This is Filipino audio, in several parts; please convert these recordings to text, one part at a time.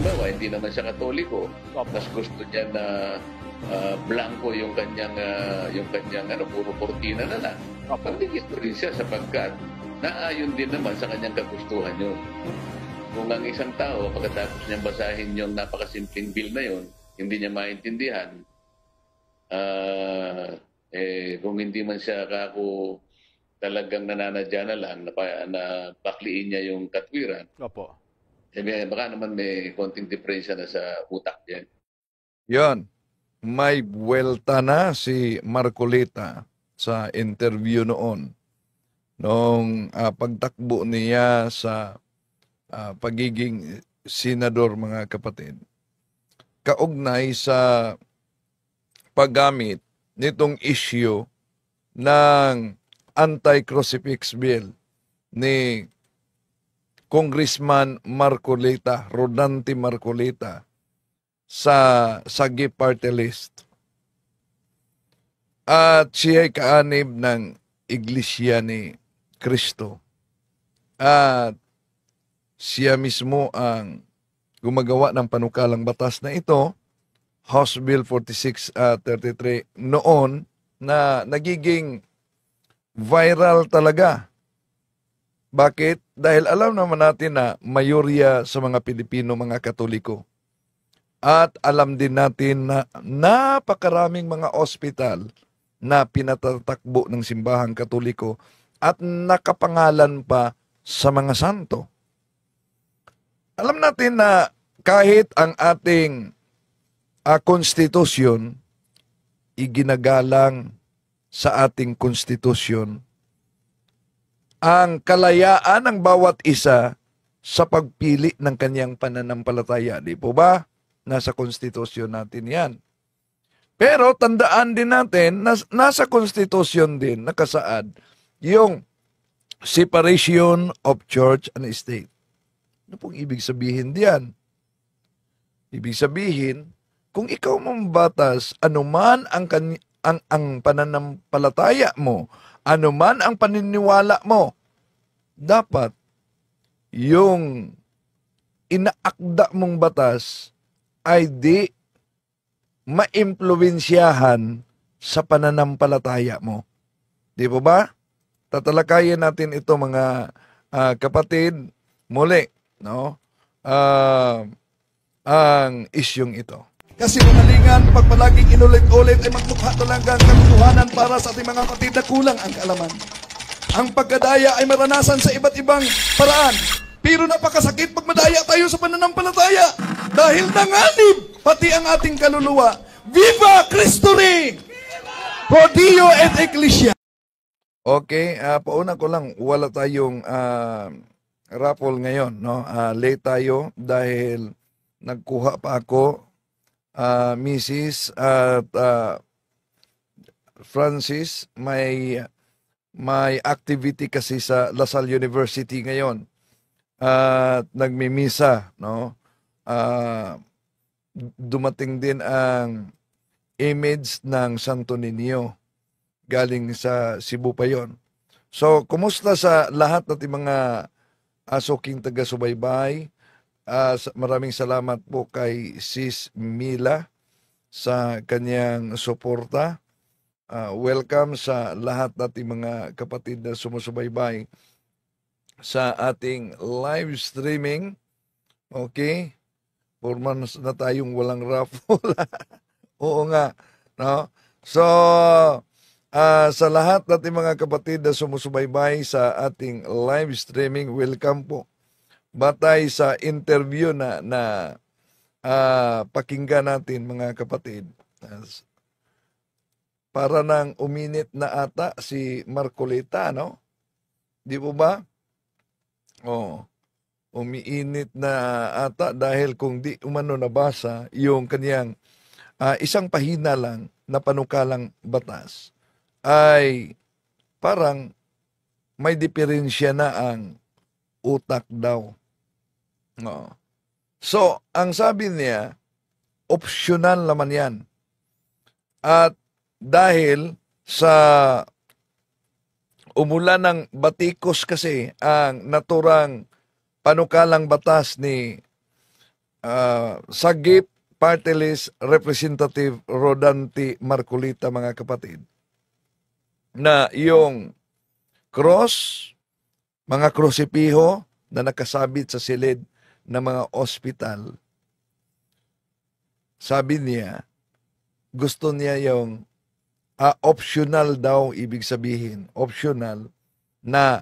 halimbawa, hindi naman siya Katoliko, Opo. mas gusto niya na blanco yung kanyang puro kortina na lang. Opo. Pagdigit ko rin siya sapagkat naayon din naman sa kanyang kagustuhan yun. Kung ang isang tao, pagkatapos niyang basahin yung napakasimpleng bill na yun, hindi niya maintindihan, kung hindi man siya kako talagang nananadya na lang na bakliin niya yung katwiran, Opo. baka naman may konting diferensya na sa utak yan. Yon, may buwelta na si Marcolita sa interview noon. Noong pagtakbo niya sa pagiging senador, mga kapatid. Kaugnay sa paggamit nitong issue ng anti-crucifix bill ni Congressman Marcolita, Rodante Marcolita, sa Sagip Party List. At siya ay kaanib ng Iglesia ni Cristo. At siya mismo ang gumagawa ng panukalang batas na ito, House Bill 4633, noon na nagiging viral talaga. Bakit? Dahil alam naman natin na mayorya sa mga Pilipino, mga Katoliko. At alam din natin na napakaraming mga ospital na pinatatakbo ng simbahang Katoliko at nakapangalan pa sa mga santo. Alam natin na kahit ang ating konstitusyon, iginagalang sa ating konstitusyon ang kalayaan ng bawat isa sa pagpili ng kanyang pananampalataya. Di po ba? Nasa konstitusyon natin yan. Pero tandaan din natin na nasa konstitusyon din nakasaad yung separation of church and state. Ano pong ibig sabihin diyan? Ibig sabihin, kung ikaw mambatas, anuman ang pananampalataya mo, anuman ang paniniwala mo, dapat yung inaakda mong batas ay di maimpluwensyahan sa pananampalataya mo. Di po ba? Tatalakayin natin ito, mga kapatid, muli, no? Ang isyong ito. Kasi mamalingan, pag palaging inulit-ulit ay magmukha talaga ang katotohanan para sa ating mga kapatid na kulang ang kaalaman. Ang pagkadaya ay maranasan sa iba't ibang paraan. Pero napakasakit pag madaya tayo sa pananampalataya. Dahil nanganib pati ang ating kaluluwa. Viva Cristo Rey! Pro Dio et Ecclesia. Okay, pauna ko lang, wala tayong raffle ngayon, no? Late tayo dahil nagkuha pa ako, Mrs. at Francis, may activity kasi sa LaSalle University ngayon. At nagmimisa, no? Dumating din ang image ng Santo Niño. Galing sa Cebu pa yon. So, kumusta sa lahat natin mga asuking taga-subaybay? Maraming salamat po kay Sis Mila sa kanyang suporta. Welcome sa lahat nating mga kapatid na sumusubaybay sa ating live streaming. Okay? 4 months na tayong walang raffle. Oo nga. No? So, sa lahat nating mga kapatid na sumusubaybay sa ating live streaming, welcome po. Batay sa interview na pakinggan natin, mga kapatid. Para nang uminit na ata si Marcolita, no? Di po ba? Oh, umiinit na ata dahil kung di umano nabasa yung kaniyang isang pahina lang na panukalang batas, ay parang may diferensya na ang utak daw. No. So, ang sabi niya, optional naman yan. At dahil sa umulan ng batikos kasi ang naturang panukalang batas ni Sagip Party List Representative Rodante Marcolita, mga kapatid, na yung cross, mga krusipiho na nakasabit sa silid ng mga ospital, sabi niya, gusto niya yung optional daw, ibig sabihin, optional na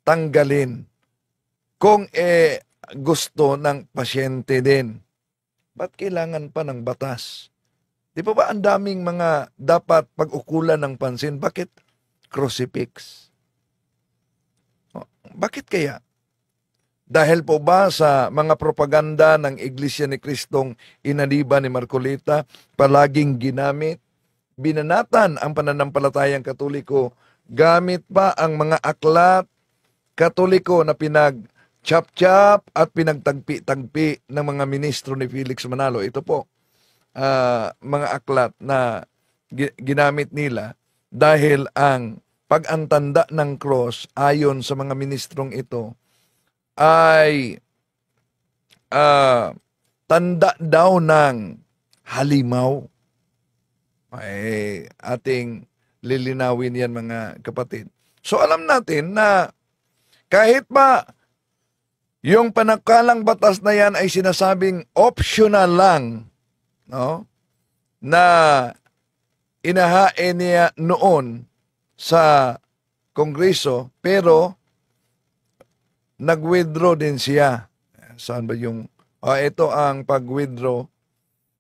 tanggalin kung gusto ng pasyente din. Ba't kailangan pa ng batas? Di ba ang daming mga dapat pag-ukulan ng pansin? Bakit crucifix? Bakit kaya? Dahil po ba sa mga propaganda ng Iglesia ni Kristong inaliba ni Marcolita, palaging ginamit, binanatan ang pananampalatayang Katoliko, gamit pa ang mga aklat Katoliko na pinag-chap-chap at pinagtagpi-tagpi ng mga ministro ni Felix Manalo. Ito po, mga aklat na ginamit nila dahil ang pag-antanda ng cross ayon sa mga ministrong ito ay tanda daw ng halimaw. Ay ating lilinawin yan, mga kapatid. So alam natin na kahit pa yung panakalang batas na yan ay sinasabing optional lang, no, na inahain niya noon sa Kongreso, pero nag-withdraw din siya. Saan ba yung... ito ang pag-withdraw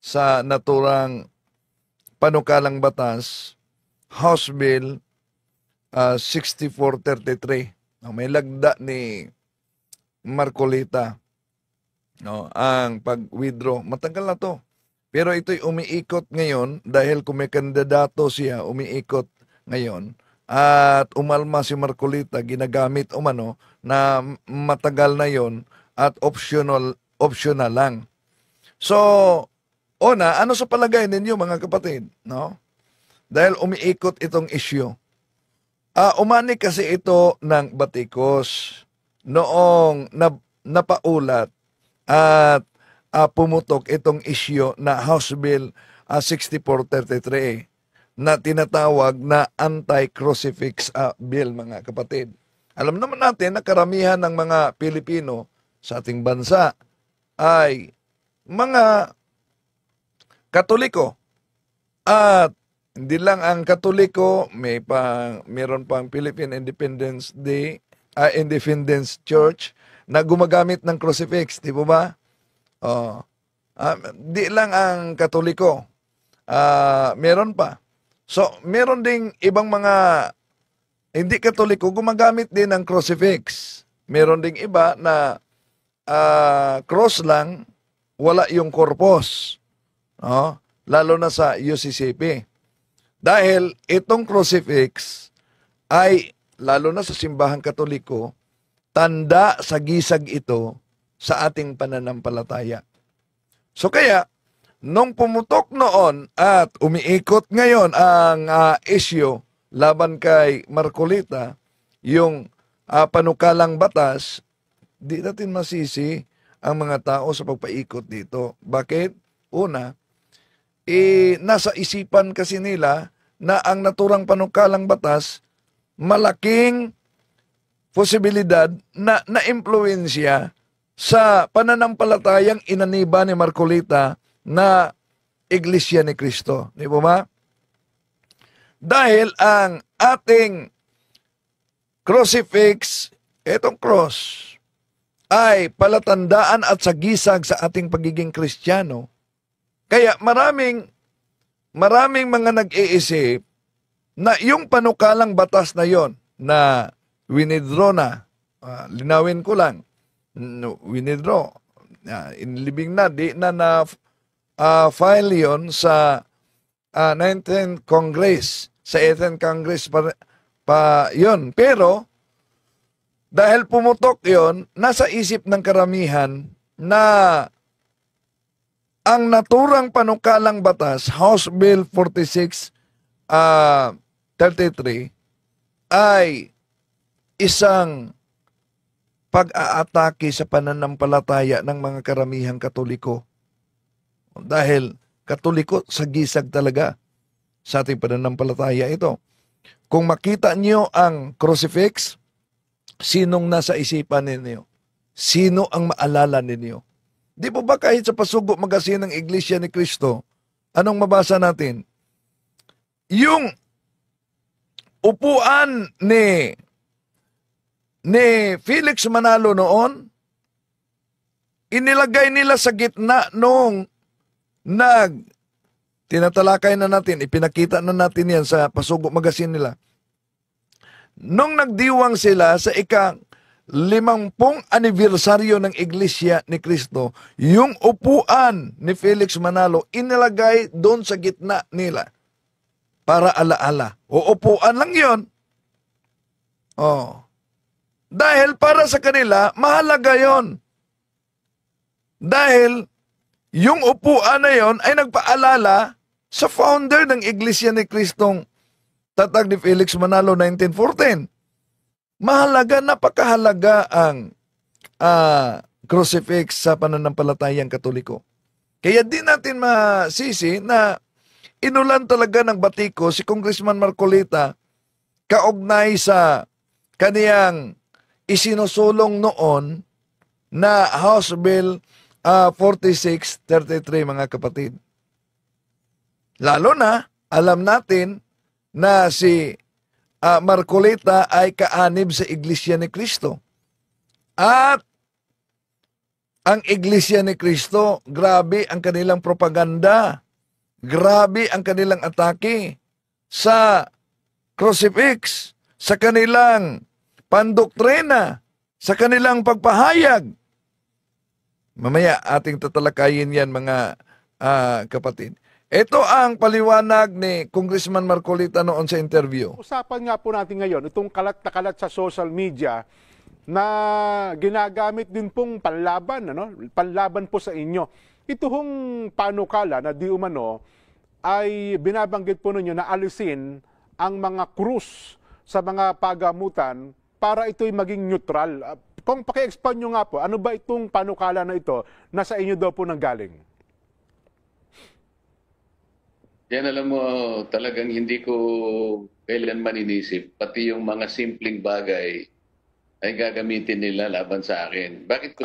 sa naturang panukalang batas, House Bill 6433. May lagda ni Marcolita, no, ang pag-withdraw. Matagal na to. Pero ito'y umiikot ngayon dahil kung may kandidato siya, umiikot ngayon. At umalma si Marcolita, ginagamit umano na matagal na yon at optional lang. So, ano sa palagay ninyo, mga kapatid? No? Dahil umiikot itong issue. Umani kasi ito ng batikos noong napaulat at pumutok itong issue na House Bill 6433 na tinatawag na anti-crucifix bill, mga kapatid. Alam naman natin na karamihan ng mga Pilipino sa ating bansa ay mga Katoliko. At hindi lang ang Katoliko, meron pang Philippine Independence Day, Independence Church na gumagamit ng crucifix, di ba? Di lang ang Katoliko. Meron pa. So, meron ding ibang mga hindi Katoliko gumagamit din ng crucifix. Meron ding iba na cross lang, wala yung korpos. Lalo na sa UCCP. Dahil itong crucifix ay, lalo na sa simbahang Katoliko, tanda sa gisag ito sa ating pananampalataya. So kaya, nung pumutok noon at umiikot ngayon ang issue laban kay Marcolita, yung panukalang batas, di natin masisi ang mga tao sa pagpaikot dito. Bakit? Una, nasa isipan kasi nila na ang naturang panukalang batas, malaking posibilidad na na-impluensya sa pananampalatayang inaniba ni Marcolita na Iglesia ni Cristo. Di ba? Dahil ang ating crucifix, itong cross, ay palatandaan at sagisag sa ating pagiging Kristiyano. Kaya maraming mga nag-iisip na yung panukalang batas na yon na winidraw na, linawin ko lang, winidraw, inilibing na, di na file yon sa 19th Congress, sa 18th Congress pa yon. Pero, dahil pumutok yon, nasa isip ng karamihan na ang naturang panukalang batas, House Bill 4633, ay isang pag-aatake sa pananampalataya ng mga karamihang Katoliko. Dahil Katoliko, sagisag talaga sa ating pananampalataya ito. Kung makita niyo ang crucifix, sinong nasa isipan ninyo? Sino ang maalala ninyo? Di po ba kahit sa pasugo magasin ng Iglesia ni Cristo, anong mabasa natin? Yung upuan ni Felix Manalo noon, inilagay nila sa gitna nung tinatalakay na natin, ipinakita na natin yan sa pasugo magasin nila. Nung nagdiwang sila sa ika-50 anibersaryo ng Iglesia ni Cristo, yung upuan ni Felix Manalo inilagay doon sa gitna nila para alaala. O upuan lang yon. Dahil para sa kanila, mahalaga yon. Dahil yung upuan na yon ay nagpaalala sa founder ng Iglesia ni Cristong tatag ni Felix Manalo 1914. Mahalaga, napakahalaga ang crucifix sa pananampalatayang Katoliko. Kaya di natin masisi na inulan talaga ng batiko si Congressman Marcolita kaugnay sa kaniyang isinusulong noon na House Bill 4633, mga kapatid. Lalo na, alam natin na si Marcolita ay kaanib sa Iglesia ni Cristo. At ang Iglesia ni Cristo, grabe ang kanilang propaganda, grabe ang kanilang atake sa crucifix, sa kanilang pandoktrina, sa kanilang pagpahayag. Mamaya ating tatalakayin yan, mga kapatid. Ito ang paliwanag ni Congressman Marcolita noon sa interview. Usapan nga po natin ngayon itong kalat na kalat sa social media na ginagamit din pong panlaban, panlaban po sa inyo. Ito hong panukala na di umano ay binabanggit po ninyo na alisin ang mga krus sa mga pagamutan para ito'y maging neutral. Kung paki-expand nyo nga po, ano ba itong panukala na ito na sa inyo daw po nanggaling? Yan, alam mo, talagang hindi ko kailanman inisip. Pati yung mga simpleng bagay ay gagamitin nila laban sa akin. Bakit ko...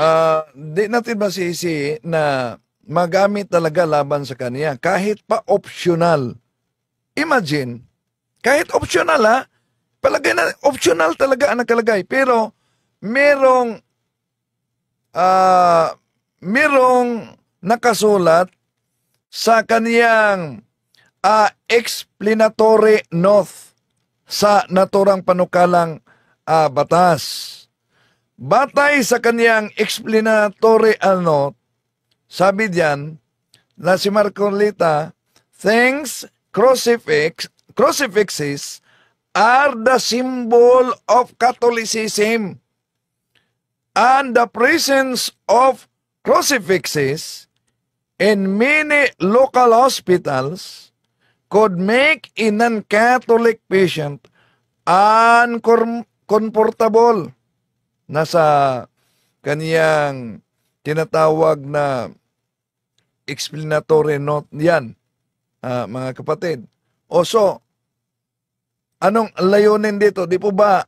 Di natin masisi na magamit talaga laban sa kanya. Kahit pa optional. Imagine, kahit optional palagay na optional talaga ang nakalagay. Pero merong nakasulat sa kaniyang explanatory note sa naturang panukalang batas. Batay sa kaniyang explanatory note, sabi diyan na si Marcolita, thanks crucifixes are the symbol of Catholicism. And the presence of crucifixes in many local hospitals could make a non-Catholic patient uncomfortable. Nasa kaniyang tinatawag na explanatory note yan, mga kapatid. So, anong layunin dito? Di po ba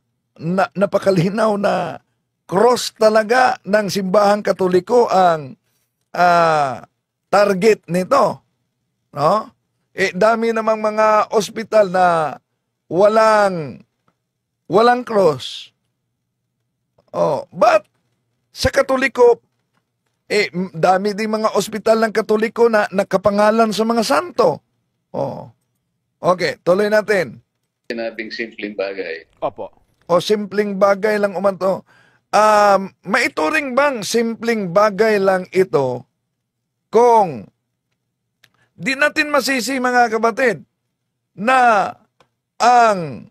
napakalinaw na cross talaga ng simbahang Katoliko ang target nito, no? Dami namang mga ospital na walang cross. But sa Katoliko, dami ding mga ospital ng Katoliko na nakapangalan sa mga santo. Okay, tuloy natin. Sinabing simpleng bagay. Opo. Simpleng bagay lang umanto. Maituring bang simpleng bagay lang ito kung di natin masisi, mga kapatid, na ang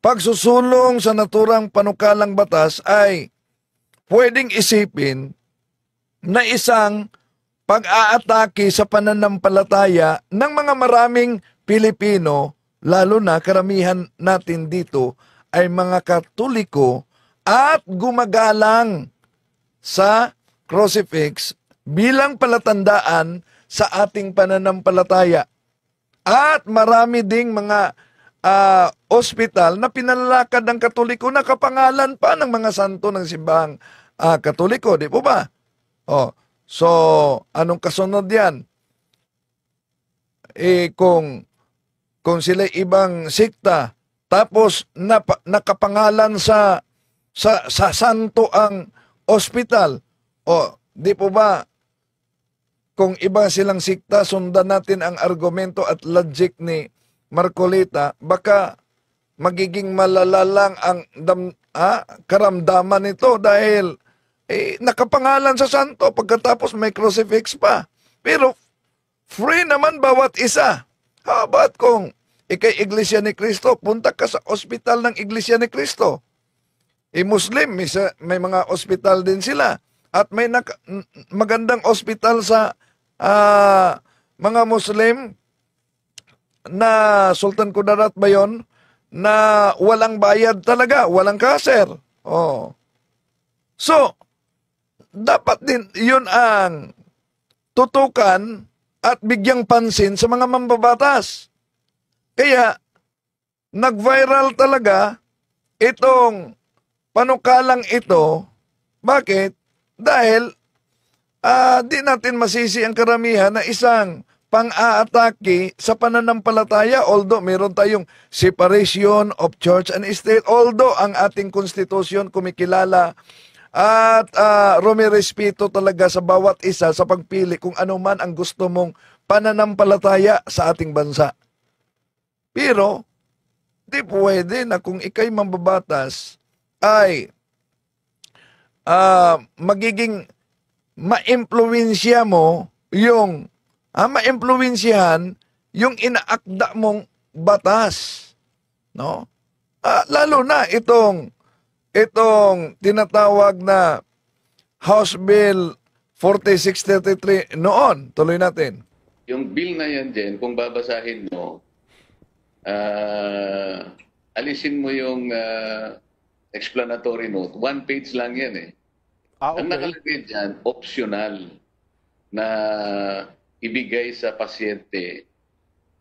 pagsusulong sa naturang panukalang batas ay pwedeng isipin na isang pag-aatake sa pananampalataya ng mga maraming Pilipino, lalo na karamihan natin dito ay mga Katoliko at gumagalang sa crucifix bilang palatandaan sa ating pananampalataya. At marami ding mga ospital na pinalalakad ng Katoliko na kapangalan pa ng mga santo ng simbahang Katoliko, di po ba? Oh, so anong kasunod yan? Kung sila ibang sikta, tapos nakapangalan sa santo ang ospital, o di po ba, kung iba silang sikta, sundan natin ang argumento at logic ni Marcolita, baka magiging malala lang ang karamdaman nito dahil nakapangalan sa santo pagkatapos may crucifix pa. Pero free naman bawat isa. How about kung ikay Iglesia ni Cristo, punta ka sa ospital ng Iglesia ni Cristo. Muslim, may mga ospital din sila. At may magandang ospital sa mga Muslim na Sultan Kudarat ba yun? Na walang bayad talaga, walang kaser. Oh. So, dapat din yun ang tutukan at bigyang pansin sa mga mambabatas. Kaya, nag-viral talaga itong panukalang ito. Bakit? Dahil di natin masisi ang karamihan na isang pang-aatake sa pananampalataya, although meron tayong separation of church and state, although ang ating konstitusyon kumikilala at rumirespeto talaga sa bawat isa sa pagpili kung ano man ang gusto mong pananampalataya sa ating bansa. Pero, di pwede na kung ikay mambabatas ay magiging ma-impluwensya mo yung ma-impluwensyahan yung inaakda mong batas. No? Lalo na itong tinatawag na House Bill 4633 noon. Tuloy natin. Yung bill na yan, Jen, kung babasahin mo, alisin mo yung explanatory note. 1 page lang yan eh. Okay. Ang nakalagay dyan, optional na ibigay sa pasyente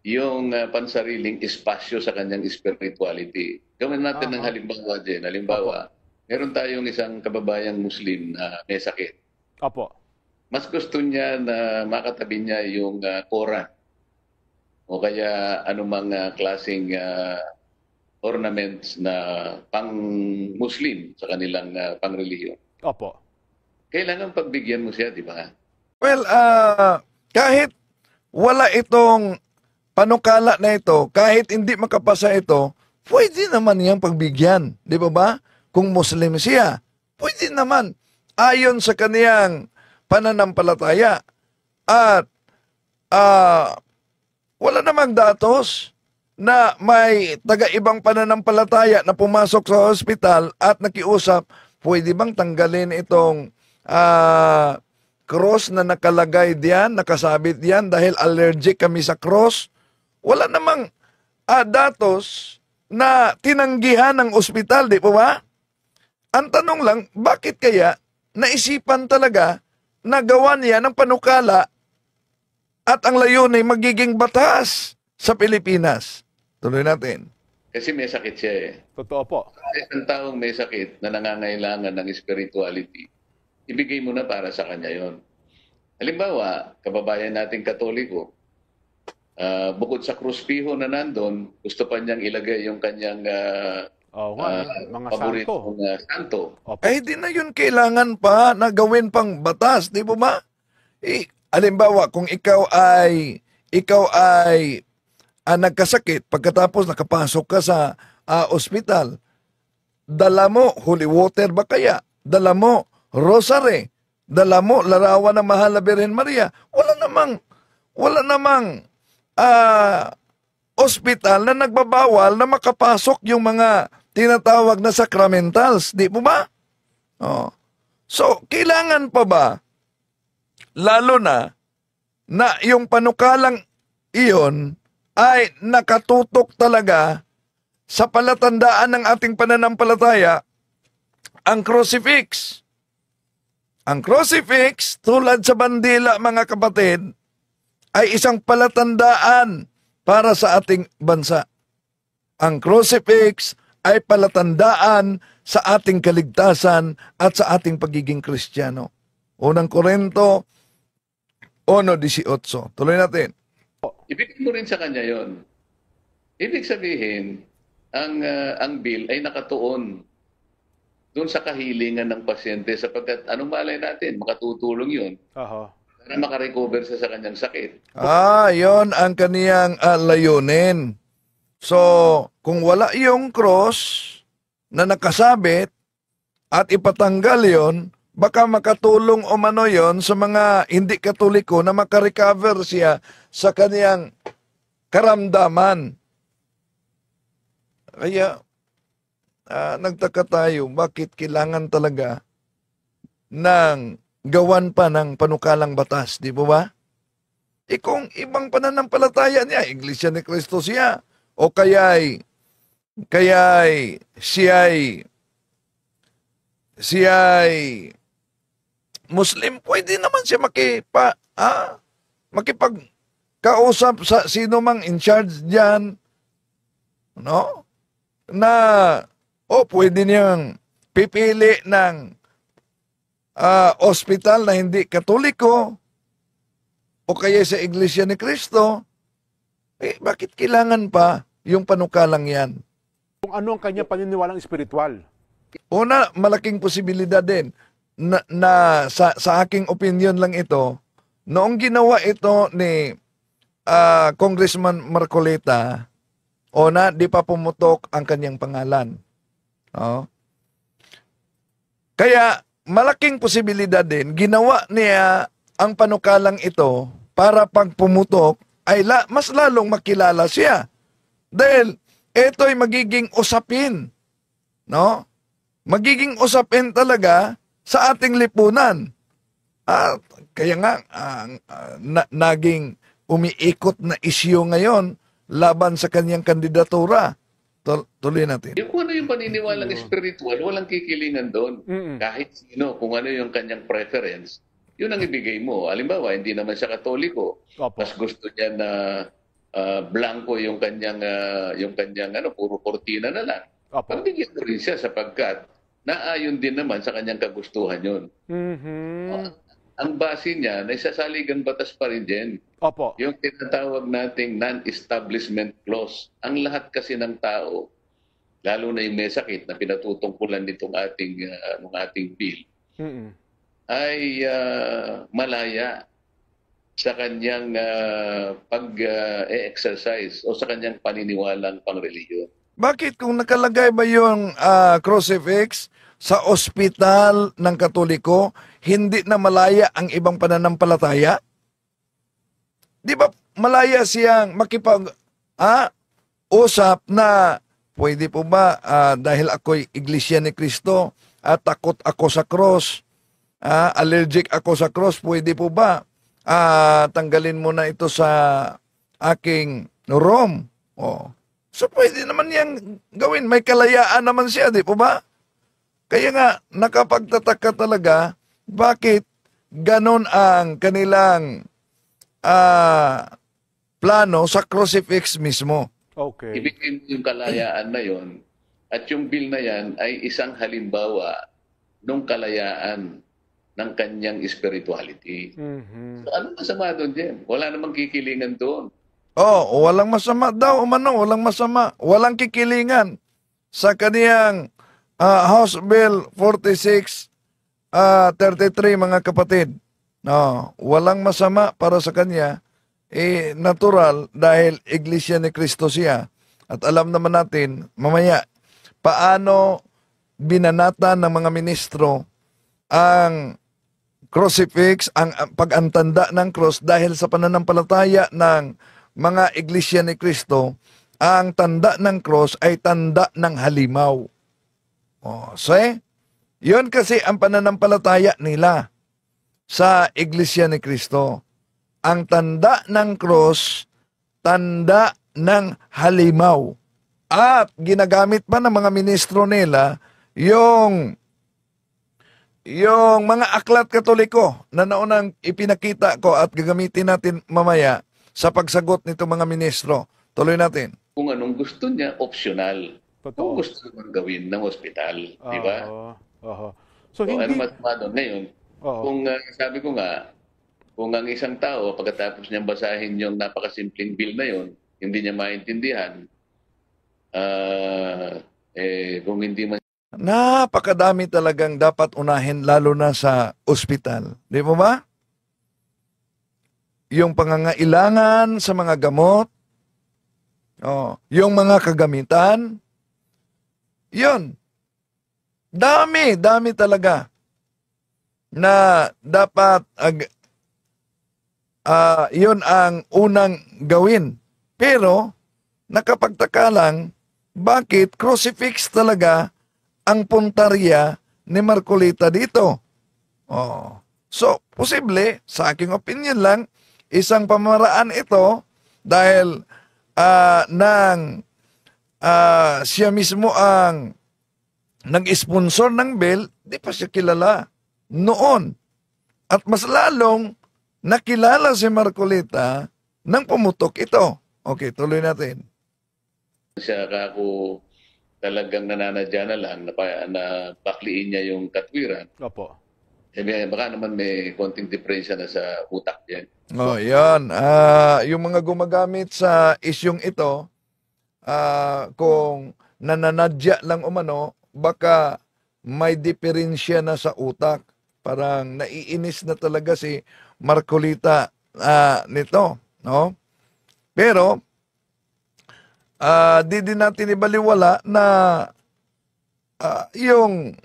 yung pansariling espasyo sa kanyang spirituality. Gawin natin ng halimbawa dyan. Halimbawa, meron tayong isang kababayang Muslim na may sakit. Opo. Mas gusto niya na makatabi niya yung Quran o kaya anumang klaseng ornaments na pang-Muslim sa kanilang pang-relihiyon. Opo. Kailangan pagbigyan mo siya, di ba? Well, kahit wala itong panukala na ito, kahit hindi makapasa ito, pwede naman niyang pagbigyan. Di ba ba? Kung Muslim siya, pwede naman. Ayon sa kaniyang pananampalataya. At wala namang datos na may taga-ibang pananampalataya na pumasok sa hospital at nakiusap, pwede bang tanggalin itong cross na nakalagay diyan, nakasabit diyan dahil allergic kami sa cross? Wala namang datos na tinanggihan ng ospital, di po ba? Ang tanong lang, bakit kaya naisipan talaga na gawa niya ng panukala at ang layunin ay magiging batas sa Pilipinas? Tuloy natin. Kasi may sakit siya eh. Totoo po. Isang taong may sakit na nangangailangan ng spirituality, ibigay mo na para sa kanya yon. Halimbawa, kababayan nating Katoliko, bukod sa kruspiho na nandun, gusto pa niyang ilagay yung kanyang mga paboritong santo. Opo. Eh, di na yun kailangan pa na gawin pang batas, di po ba? Halimbawa, kung ikaw ay nagkasakit, pagkatapos nakapasok ka sa ospital, dala mo holy water ba kaya? Dala mo rosary? Dala mo larawan ng Mahal na Birhen Maria? Wala namang ospital na nagbabawal na makapasok yung mga tinatawag na sacramentals, di po ba? Oh. So, kailangan pa ba, lalo na yung panukalang iyon ay nakatutok talaga sa palatandaan ng ating pananampalataya, ang crucifix. Ang crucifix, tulad sa bandila mga kapatid, ay isang palatandaan para sa ating bansa. Ang crucifix ay palatandaan sa ating kaligtasan at sa ating pagiging Kristiyano. Unang Korinto 1:18. Tuloy natin. Ibigay mo rin sa kanya yon. Ibig sabihin, ang bill ay nakatuon doon sa kahilingan ng pasyente sapagkat anong malay natin, makatutulong yun Aha. para makarecover siya sa kanyang sakit. Yon ang kaniyang layunin. So, kung wala yung cross na nakasabit at ipatanggal yon, baka makatulong o mano yon sa mga hindi Katoliko na makarecover siya sa kaniyang karamdaman. Kaya, nagtaka tayo, bakit kailangan talaga ng gawan pa ng panukalang batas, di ba ba? Kung ibang pananampalataya niya, Iglesia ni Cristo siya, o kaya'y siya'y Muslim, pwede naman siya makipagkausap sa sino mang in charge diyan, no? Na pwede niyang pipili ng ospital na hindi Katoliko o kaya sa Iglesia ni Cristo. Bakit kailangan pa yung panukalang yan? Kung ano ang kanyang paniniwalang espiritual. Una, malaking posibilidad din na sa aking opinion lang ito, noong ginawa ito ni Congressman Marcoleta, di pa pumutok ang kanyang pangalan. Kaya malaking posibilidad din, ginawa niya ang panukalang ito para pag pumutok ay mas lalong makilala siya. Dahil ito'y magiging usapin. No? Magiging usapin talaga sa ating lipunan. Kaya nga, naging umiikot na isyu ngayon laban sa kanyang kandidatura. Tuloy natin. Kung ano yung paniniwalang spiritual, walang kikilingan doon. Kahit sino, kung ano yung kanyang preference, yun ang ibigay mo. Halimbawa, hindi naman siya Katoliko. Mas gusto niya na blanco yung kanyang puro kortina na lang. Pagbigyan mo rin siya sapagkat naayon din naman sa kanyang kagustuhan yun. Ang base niya, naisasaligang batas pa rin din. Yung tinatawag nating non-establishment clause. Ang lahat kasi ng tao, lalo na yung may sakit na pinatutungkulan nitong ating bill, ay malaya sa kanyang pag-exercise o sa kanyang paniniwalang pangreliyon. Bakit kung nakalagay ba yung crucifix sa ospital ng Katoliko, hindi na malaya ang ibang pananampalataya? Di ba malaya siyang usap na pwede po ba dahil ako'y Iglesia ni Cristo at takot ako sa cross, allergic ako sa cross, pwede po ba tanggalin mo na ito sa aking room? So pwede naman yang gawin, may kalayaan naman siya, di po ba? Kaya nga, nakapagtataka talaga, bakit ganon ang kanilang plano sa crucifix mismo. Okay. Ibigin yung kalayaan na yon at yung bill na yan ay isang halimbawa ng kalayaan ng kanyang spirituality. So, ano masama doon din? Wala namang kikilingan doon. Walang masama daw, walang masama. Walang kikilingan sa kaniyang House Bill 4633, mga kapatid. Walang masama para sa kanya. Natural dahil Iglesia ni Cristo siya. At alam naman natin, mamaya, paano binanata ng mga ministro ang crucifix, ang pag-antanda ng cross dahil sa pananampalataya ng mga Iglesia ni Cristo, ang tanda ng cross ay tanda ng halimaw. Yun kasi ang pananampalataya nila sa Iglesia ni Cristo. Ang tanda ng cross, tanda ng halimaw. At ginagamit pa ng mga ministro nila yung yung mga aklat Katoliko na naunang ipinakita ko at gagamitin natin mamaya sa pagsagot nito mga ministro. Tuloy natin. Kung anong gusto niya, optional. Kung Totoo. gusto naman gawin ng ospital, di ba? Oo. So, So, ano hindi... masama doon ngayon? Oo. Kung sabi ko nga, kung ang isang tao, pagkatapos niyang basahin yung napakasimpleng bill na yon, hindi niya maintindihan, kung hindi man Napakadami talagang dapat unahin lalo na sa ospital. Di mo ba? Yung pangangailangan sa mga gamot, yung mga kagamitan, yun. Dami talaga na dapat yun ang unang gawin. Pero, nakapagtaka lang, bakit crucifix talaga ang puntarya ni Marcolita dito? So, posible, sa aking opinion lang, isang pamaraan ito dahil siya mismo ang nag-sponsor ng bill, di pa siya kilala noon. At mas lalong nakilala si Marcolita nang pumutok ito. Okay, tuloy natin. siya kako talagang nananadya na lang na bakliin niya yung katwiran, Opo. baka naman may konting diferensya na sa utak yan. Yan. Yung mga gumagamit sa isyong ito, kung nananadya lang umano, baka may diferensya na sa utak. Parang naiinis na talaga si Marcolita nito. No? Pero, di din natin ibaliwala na yung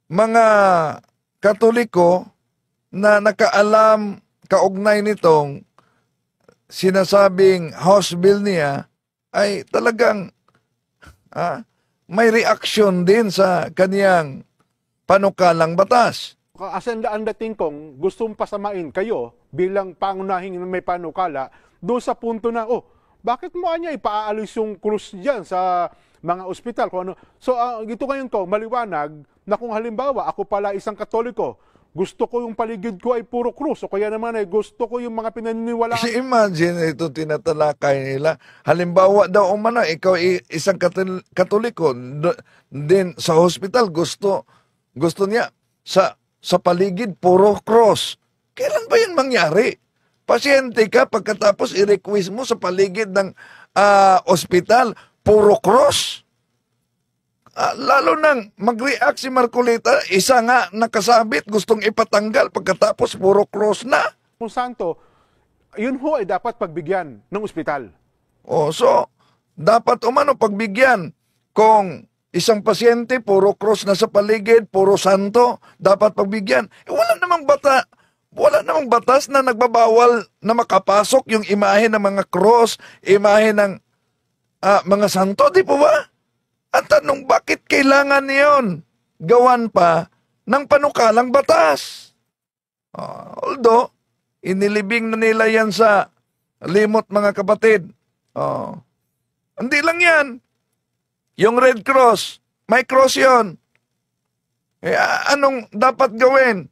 mga Katoliko na nakaalam kaugnay nitong sinasabing House Bill niya ay talagang may reaksyon din sa kaniyang panukalang batas. Kasi ang dating kong gustong pasamain kayo bilang pangunahing may panukala doon sa punto na, bakit mo niya ipaaalis yung krus dyan sa mga ospital? Kung ano. So, ito ngayon ko, maliwanag na kung halimbawa ako pala isang Katoliko, gusto ko yung paligid ko ay puro krus, o kaya naman ay gusto ko yung mga pinaniniwalaan. Kasi imagine ito tinatalakay nila. Halimbawa daw umano, ikaw isang Katoliko, din sa hospital gusto niya sa paligid puro cross. Kailan ba yan mangyari? Pasyente ka, pagkatapos i-request mo sa paligid ng ospital, puro cross. Lalo nang mag-react si Marcolita, isa nga nakasabit, gustong ipatanggal, pagkatapos puro cross na. Kung santo, yun ho ay dapat pagbigyan ng ospital. So, dapat umano pagbigyan kung isang pasyente, puro cross na sa paligid, puro santo, dapat pagbigyan. Wala namang batas na nagbabawal na makapasok yung imahe ng mga cross, imahe ng mga santo, di po ba? Ang tanong, bakit kailangan niyon gawan pa ng panukalang batas? Although, inilibing na nila yan sa limot mga kapatid. Hindi lang yan. Yung Red Cross, may cross yun. Anong dapat gawin?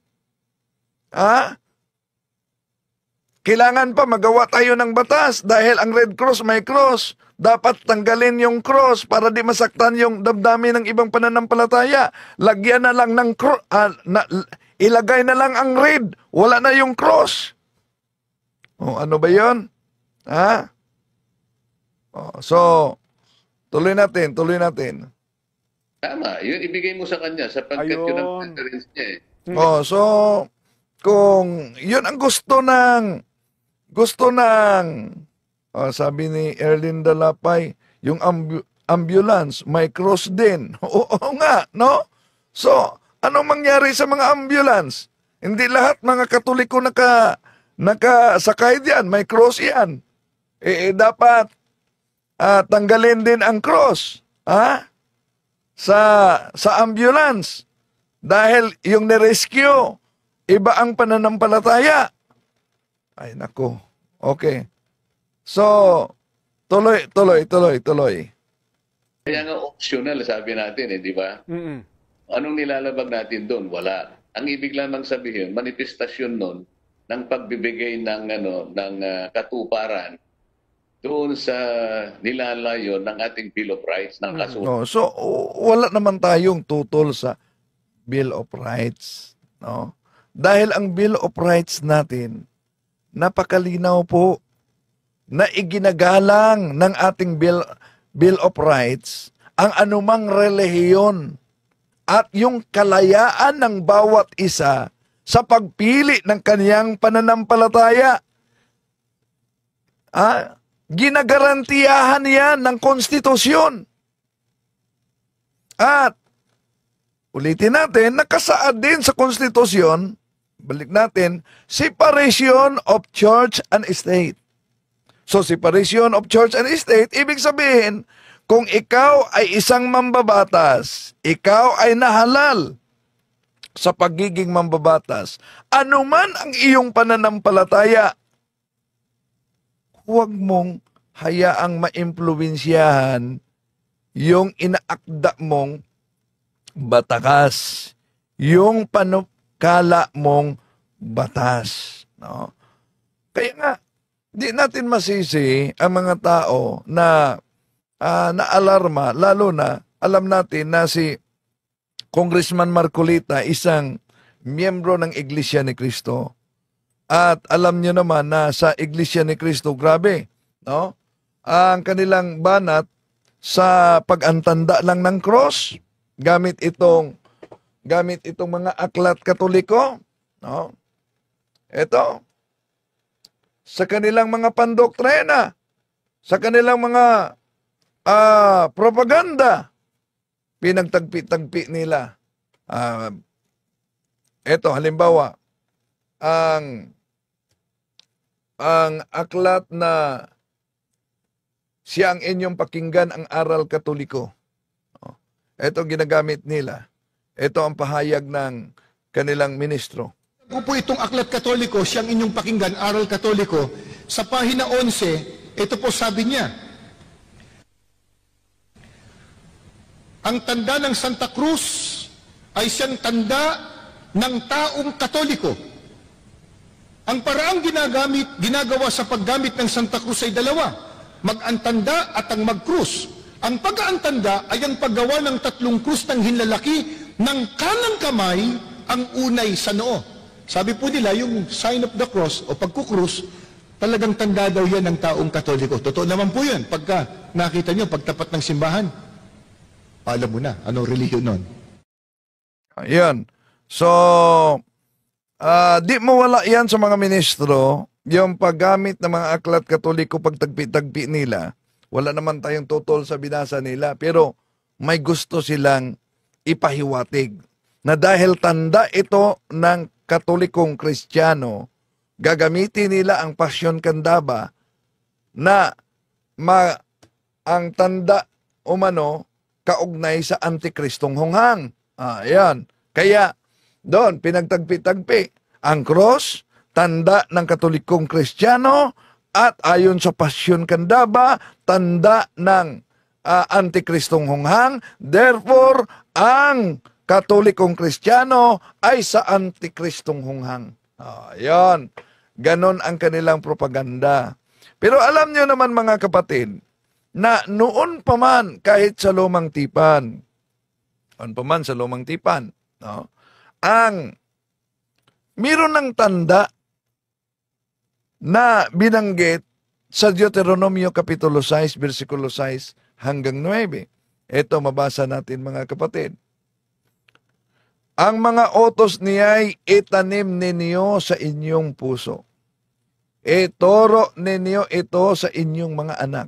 Kailangan pa magawa tayo ng batas dahil ang Red Cross may cross. Dapat tanggalin yung cross para di masaktan yung damdamin ng ibang pananampalataya. Lagyan na lang ng cross, ilagay na lang ang red. Wala na yung cross. Ano ba yun? So, tuloy natin. Tama, yun ibigay mo sa kanya sapagkat yun ang preference niya So, kung yun ang gusto ng sabi ni Erlinda Lapay, yung ambulance, may cross din. Oo nga, no? So, anong mangyari sa mga ambulance? Hindi lahat mga Katoliko nakasakay diyan, may cross yan. Dapat tanggalin din ang cross. Sa ambulance. Dahil yung nirescue, iba ang pananampalataya. Ay, naku. Okay. So, tuloy. Kaya nga optional, sabi natin, di ba? Anong nilalabag natin doon? Wala. Ang ibig lamang sabihin, manifestasyon nun ng pagbibigay ng katuparan doon sa nilalayon ng ating Bill of Rights ng kasunod. No, so wala naman tayong tutol sa Bill of Rights, no? Dahil ang Bill of Rights natin napakalinaw po na iginagalang ng ating Bill of Rights ang anumang relihiyon at yung kalayaan ng bawat isa sa pagpili ng kaniyang pananampalataya. Ginagarantiyahan yan ng konstitusyon. At ulitin natin, nakasaad din sa konstitusyon, balik natin, separation of church and state. So, separation of church and state, ibig sabihin, kung ikaw ay isang mambabatas, ikaw ay nahalal sa pagiging mambabatas, anuman ang iyong pananampalataya, huwag mong hayaang maimpluwensyahan yung inaakda mong batakas, yung panukala mong batas. No? Kaya nga, di natin masisi ang mga tao na naalarma, lalo na alam natin na si Congressman Marcolita, isang miyembro ng Iglesia ni Cristo. At alam niyo naman na sa Iglesia ni Cristo, grabe, no? Ang kanilang banat sa pag-antanda lang ng cross, gamit itong mga aklat Katoliko, no? Ito, sa kanilang mga pandoktrina, sa kanilang mga propaganda, pinagtagpi-tagpi nila. Ito, halimbawa, ang aklat na siya ang inyong pakinggan ang aral Katoliko. Ito ginagamit nila. Ito ang pahayag ng kanilang ministro. Kung po itong aklat Katoliko, siyang inyong pakinggan, aral Katoliko, sa pahina 11, ito po sabi niya, ang tanda ng Santa Cruz ay siyang tanda ng taong Katoliko. Ang paraang ginagawa sa paggamit ng Santa Cruz ay dalawa, mag-antanda at ang mag-krus. Ang pag-aantanda ay ang paggawa ng 3 krus ng hinlalaki ng kanang kamay ang unay sa noo. Sabi po nila, yung sign of the cross o pagkukrus, talagang tanda daw yan ng taong Katoliko. Totoo naman po yan. Pagka nakita nyo, pagtapat ng simbahan, alam mo na, anong relihiyon nun? Ayan. So, di mawala yan sa mga ministro, yung paggamit ng mga aklat Katoliko, pagtagpi-tagpi nila. Wala naman tayong tutol sa binasa nila, pero may gusto silang ipahiwatig na dahil tanda ito ng Katolikong Kristiyano, gagamitin nila ang Passion Candaba na ang tanda umano kaugnay sa Antikristong hunghang. Ayan. Kaya doon pinagtagpi-tagpi ang cross, tanda ng Katolikong Kristiyano, at ayon sa Passion Candaba, tanda ng Antikristong hunghang. Therefore, ang Katolikong Kristiyano ay sa Antikristong hunghang. Ayan. Ganon ang kanilang propaganda. Pero alam nyo naman mga kapatid, na noon pa man kahit sa lumang tipan, no? Meron ng tanda na binanggit sa Deuteronomio Kapitulo 6, versikulo 6 hanggang 9. Ito mabasa natin mga kapatid. Ang mga utos niya'y itanim ninyo sa inyong puso. Ituro ninyo ito sa inyong mga anak.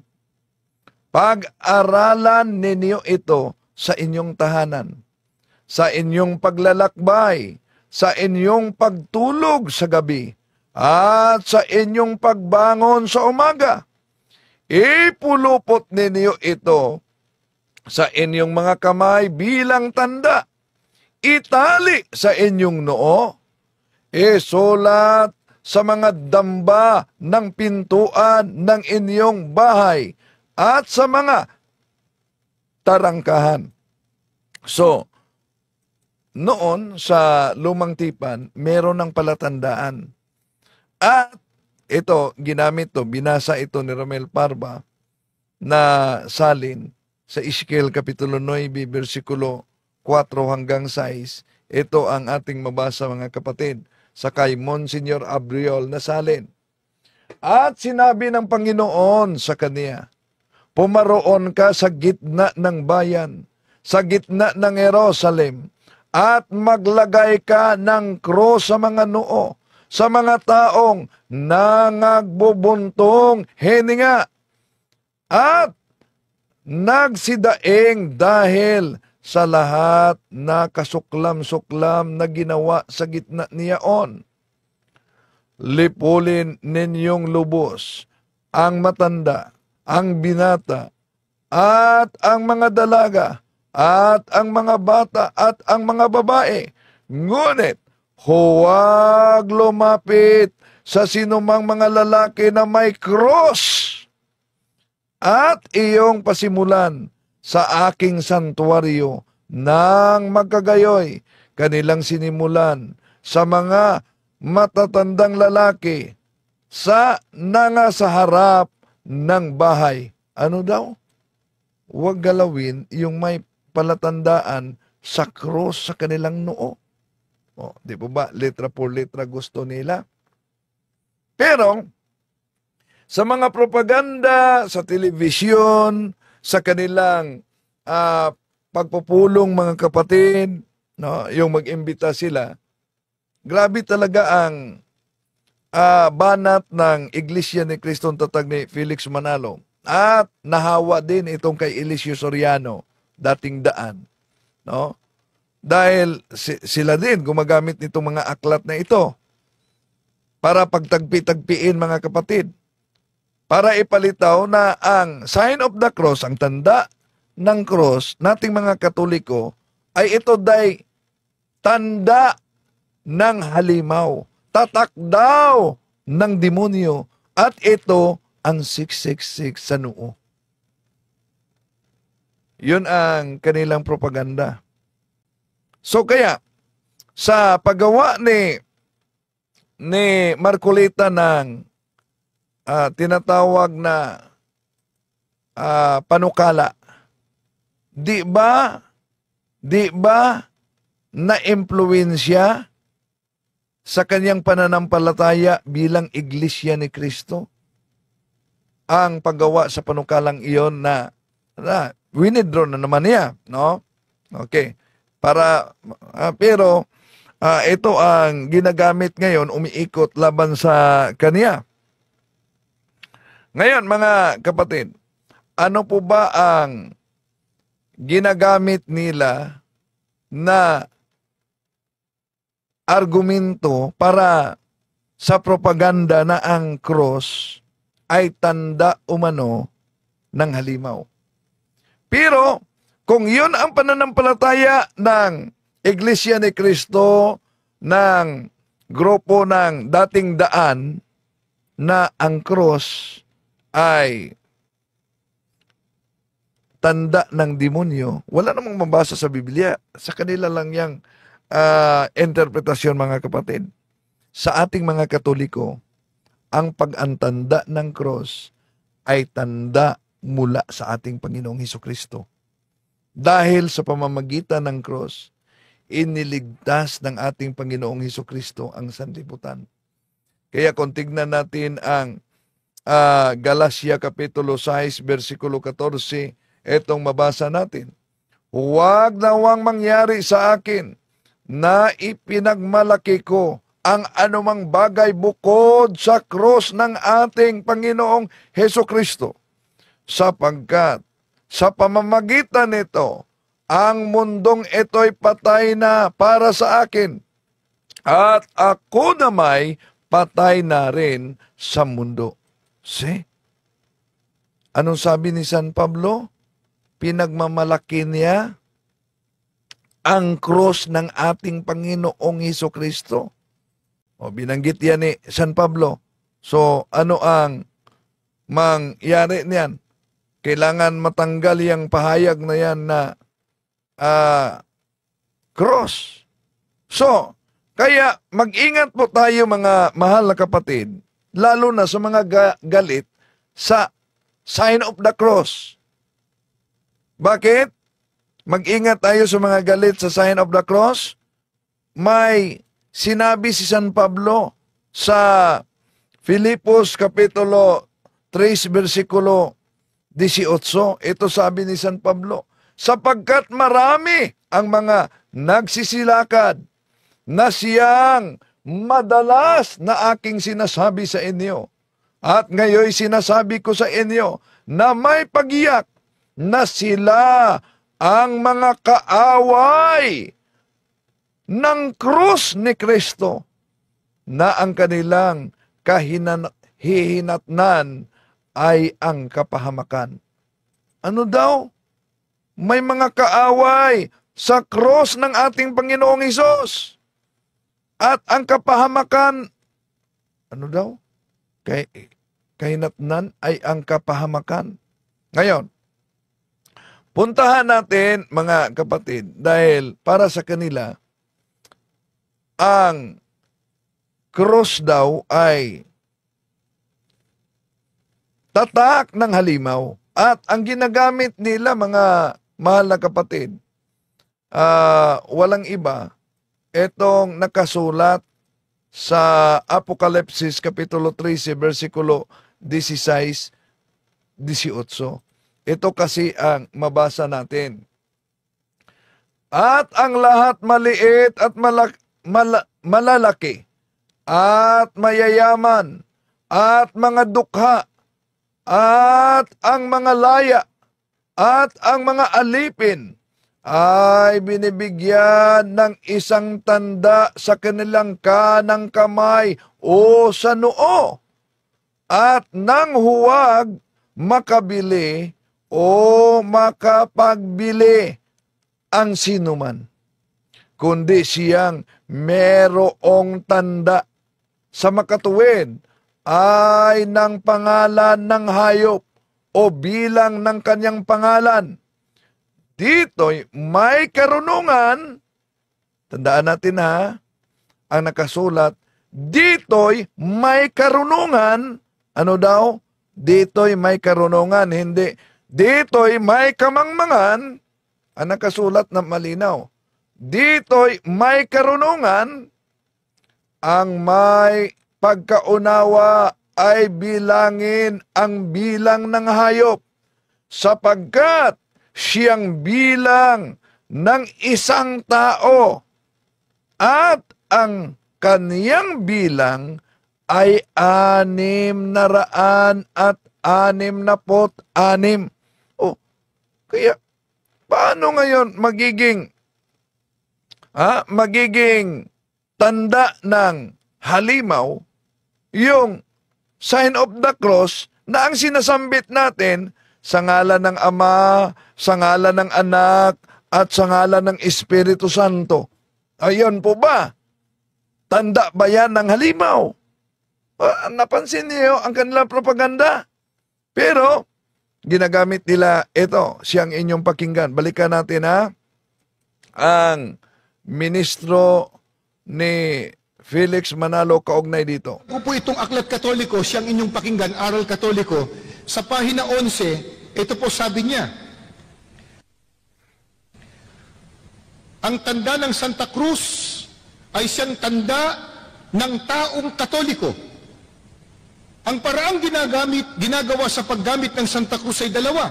Pag-aralan ninyo ito sa inyong tahanan, sa inyong paglalakbay, sa inyong pagtulog sa gabi, at sa inyong pagbangon sa umaga. Ipulupot ninyo ito sa inyong mga kamay bilang tanda. Itali sa inyong noo. Isulat sa mga damba ng pintuan ng inyong bahay at sa mga tarangkahan. So, noon sa lumang tipan, meron ng palatandaan. At ito, ginamit to, binasa ito ni Romel Parva na salin sa Ezekiel Kapitulo 9, versikulo 4 hanggang 6. Ito ang ating mabasa mga kapatid sa kay Monsignor Abriol na salin. At sinabi ng Panginoon sa kaniya, pumaroon ka sa gitna ng bayan, sa gitna ng Jerusalem, at maglagay ka ng cross sa mga noo, sa mga taong nangagbubuntong hininga, at nagsidaing dahil sa lahat na kasuklam-suklam na ginawa sa gitna niyaon. Lipulin ninyong lubos ang matanda, ang binata, at ang mga dalaga, at ang mga bata, at ang mga babae. Ngunit, huwag lumapit sa sinumang mga lalaki na may cross. At iyong pasimulan sa aking santuaryo nang magkagayoy, kanilang sinimulan sa mga matatandang lalaki sa sa harap ng bahay. Ano daw? Huwag galawin yung may palatandaan sa cross sa kanilang noo. O, di po ba? Letra por letra gusto nila. Pero, sa mga propaganda, sa telebisyon, sa kanilang pagpupulong mga kapatid, no, yung mag-imbita sila, grabe talaga ang banat ng Iglesia ni Cristo Tatag ni Felix Manalo. At nahawa din itong kay Eliseo Soriano, dating daan. No? Dahil sila din gumagamit nitong mga aklat na ito para pagtagpi-tagpiin mga kapatid. Para ipalitaw na ang sign of the cross, ang tanda ng cross, nating mga Katoliko, ay ito day tanda ng halimaw, tatak daw ng demonyo, at ito ang 666 sa noo. Yun ang kanilang propaganda. So kaya, sa paggawa ni Marcolita ng tinatawag na panukala, di ba na-impluwensya sa kanyang pananampalataya bilang Iglesia ni Cristo ang paggawa sa panukalang iyon na winidraw na naman niya, no? Okay. Pero ito ang ginagamit ngayon, umiikot laban sa kanya. Ngayon, mga kapatid, ano po ba ang ginagamit nila na argumento para sa propaganda na ang cross ay tanda umano ng halimaw? Pero, kung yun ang pananampalataya ng Iglesia ni Cristo, ng grupo ng dating daan, na ang cross ay tanda ng demonyo, wala namang mabasa sa Biblia. Sa kanila lang yung interpretasyon, mga kapatid. Sa ating mga Katoliko, ang pag-antanda ng cross ay tanda mula sa ating Panginoong Hesukristo. Dahil sa pamamagitan ng cross, iniligtas ng ating Panginoong Hesukristo ang sanlibutan. Kaya kung tignan natin ang Galacia Kapitulo 6, versikulo 14, etong mabasa natin. Huwag nawang mangyari sa akin na ipinagmalaki ko ang anumang bagay bukod sa cross ng ating Panginoong Hesukristo, sapagkat sa pamamagitan nito, ang mundong ito'y patay na para sa akin, at ako na may patay na rin sa mundo. See? Anong sabi ni San Pablo? Pinagmamalaki niya ang cross ng ating Panginoong Hesukristo. O, binanggit yan ni San Pablo. So, ano ang mangyari niyan? Kailangan matanggal yung pahayag na yan na cross. So, kaya mag-ingat po tayo mga mahal na kapatid, lalo na sa mga galit sa sign of the cross. Bakit? Mag-ingat tayo sa mga galit sa sign of the cross. May sinabi si San Pablo sa Filipos Kapitulo 3, versikulo 18. Ito sabi ni San Pablo, sapagkat marami ang mga nagsisilakad na siyang madalas na aking sinasabi sa inyo. At ngayon sinasabi ko sa inyo na may pagiyak na sila ang mga kaaway ng krus ni Kristo na ang kanilang hihinatnan ay ang kapahamakan. Ano daw? May mga kaaway sa krus ng ating Panginoong Hesus. At ang kapahamakan, ano daw? Kahinatnan ay ang kapahamakan. Ngayon, puntahan natin mga kapatid dahil para sa kanila, ang cross daw ay tatak ng halimaw. At ang ginagamit nila mga mahal na kapatid, walang iba, etong nakasulat sa Apokalipsis Kapitulo 13, versikulo 16, 18. Ito kasi ang mabasa natin. At ang lahat maliit at malalaki at mayayaman at mga dukha at ang mga laya at ang mga alipin ay binibigyan ng isang tanda sa kanilang kanang kamay o sa noo at nang huwag makabili o makapagbili ang sinuman, kundi siyang merong tanda sa makatuwid ay ng pangalan ng hayop o bilang ng kanyang pangalan. Dito'y may karunungan, tandaan natin ha, ang nakasulat, dito'y may karunungan, ano daw? Dito'y may karunungan, hindi. Dito'y may kamangmangan, ang nakasulat na malinaw. Dito'y may karunungan, ang may pagkaunawa ay bilangin ang bilang ng hayop, sapagkat siyang bilang ng isang tao at ang kaniyang bilang ay 666. Oh, kaya paano ngayon magiging tanda ng halimaw yung sign of the cross na ang sinasambit natin sa ngalan ng Ama, sa ngalan ng Anak, at sa ngalan ng Espiritu Santo? Ayon po ba? Tanda ba yan ng halimaw? Napansin niyo ang kanilang propaganda. Pero, ginagamit nila ito, siyang inyong pakinggan. Balikan natin ha, ang ministro ni Felix Manalo kaugnay dito. Kung po itong Aklat Katoliko, siyang inyong pakinggan, Aral Katoliko, sa pahina 11, ito po sabi niya, ang tanda ng Santa Cruz ay siyang tanda ng taong Katoliko. Ang paraang ginagawa sa paggamit ng Santa Cruz ay dalawa,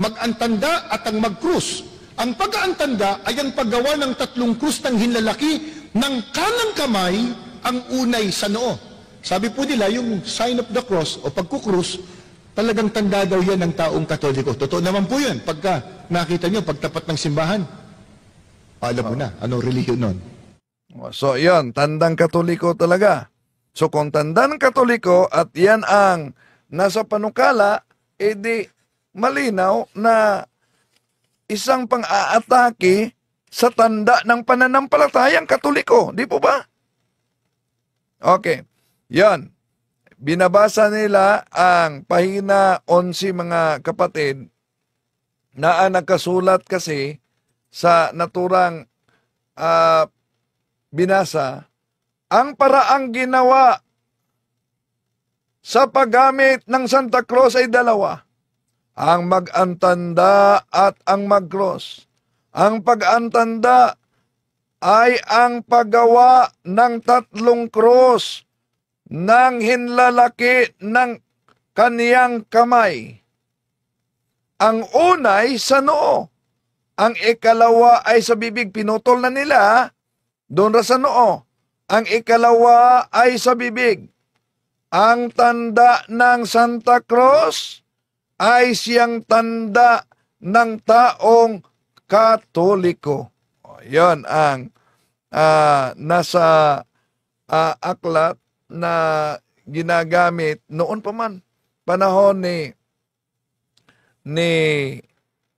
mag-antanda at ang mag-krus. Ang pag-aantanda ay ang paggawa ng 3 krus ng hinlalaki ng kanang kamay, ang unay sa noo. Sabi po nila, yung sign of the cross o pagkukrus, talagang tanda daw yan ng taong Katoliko. Totoo naman po yan. Pagka nakita nyo, pagtapat ng simbahan, alam mo na, anong relihiyon nun? So, yan, tandang Katoliko talaga. So, kung tandang Katoliko at yan ang nasa panukala, edi malinaw na isang pang-aatake sa tanda ng pananampalatayang Katoliko. Di po ba? Okay. Yan. Binabasa nila ang pahina 11 mga kapatid na ang nakasulat kasi sa naturang binasa, ang paraang ginawa sa paggamit ng Santa Claus ay dalawa. Ang mag-antanda at ang mag-cross. Ang pag-antanda ay ang paggawa ng 3 cross ng hinlalaki ng kaniyang kamay. Ang unay sa noo. Ang ikalawa ay sa bibig. Pinutol na nila, doon ra sa noo. Ang ikalawa ay sa bibig. Ang tanda ng Santa Claus ay siyang tanda ng taong Katoliko. Yan ang nasa aklat na ginagamit noon pa man, panahon ni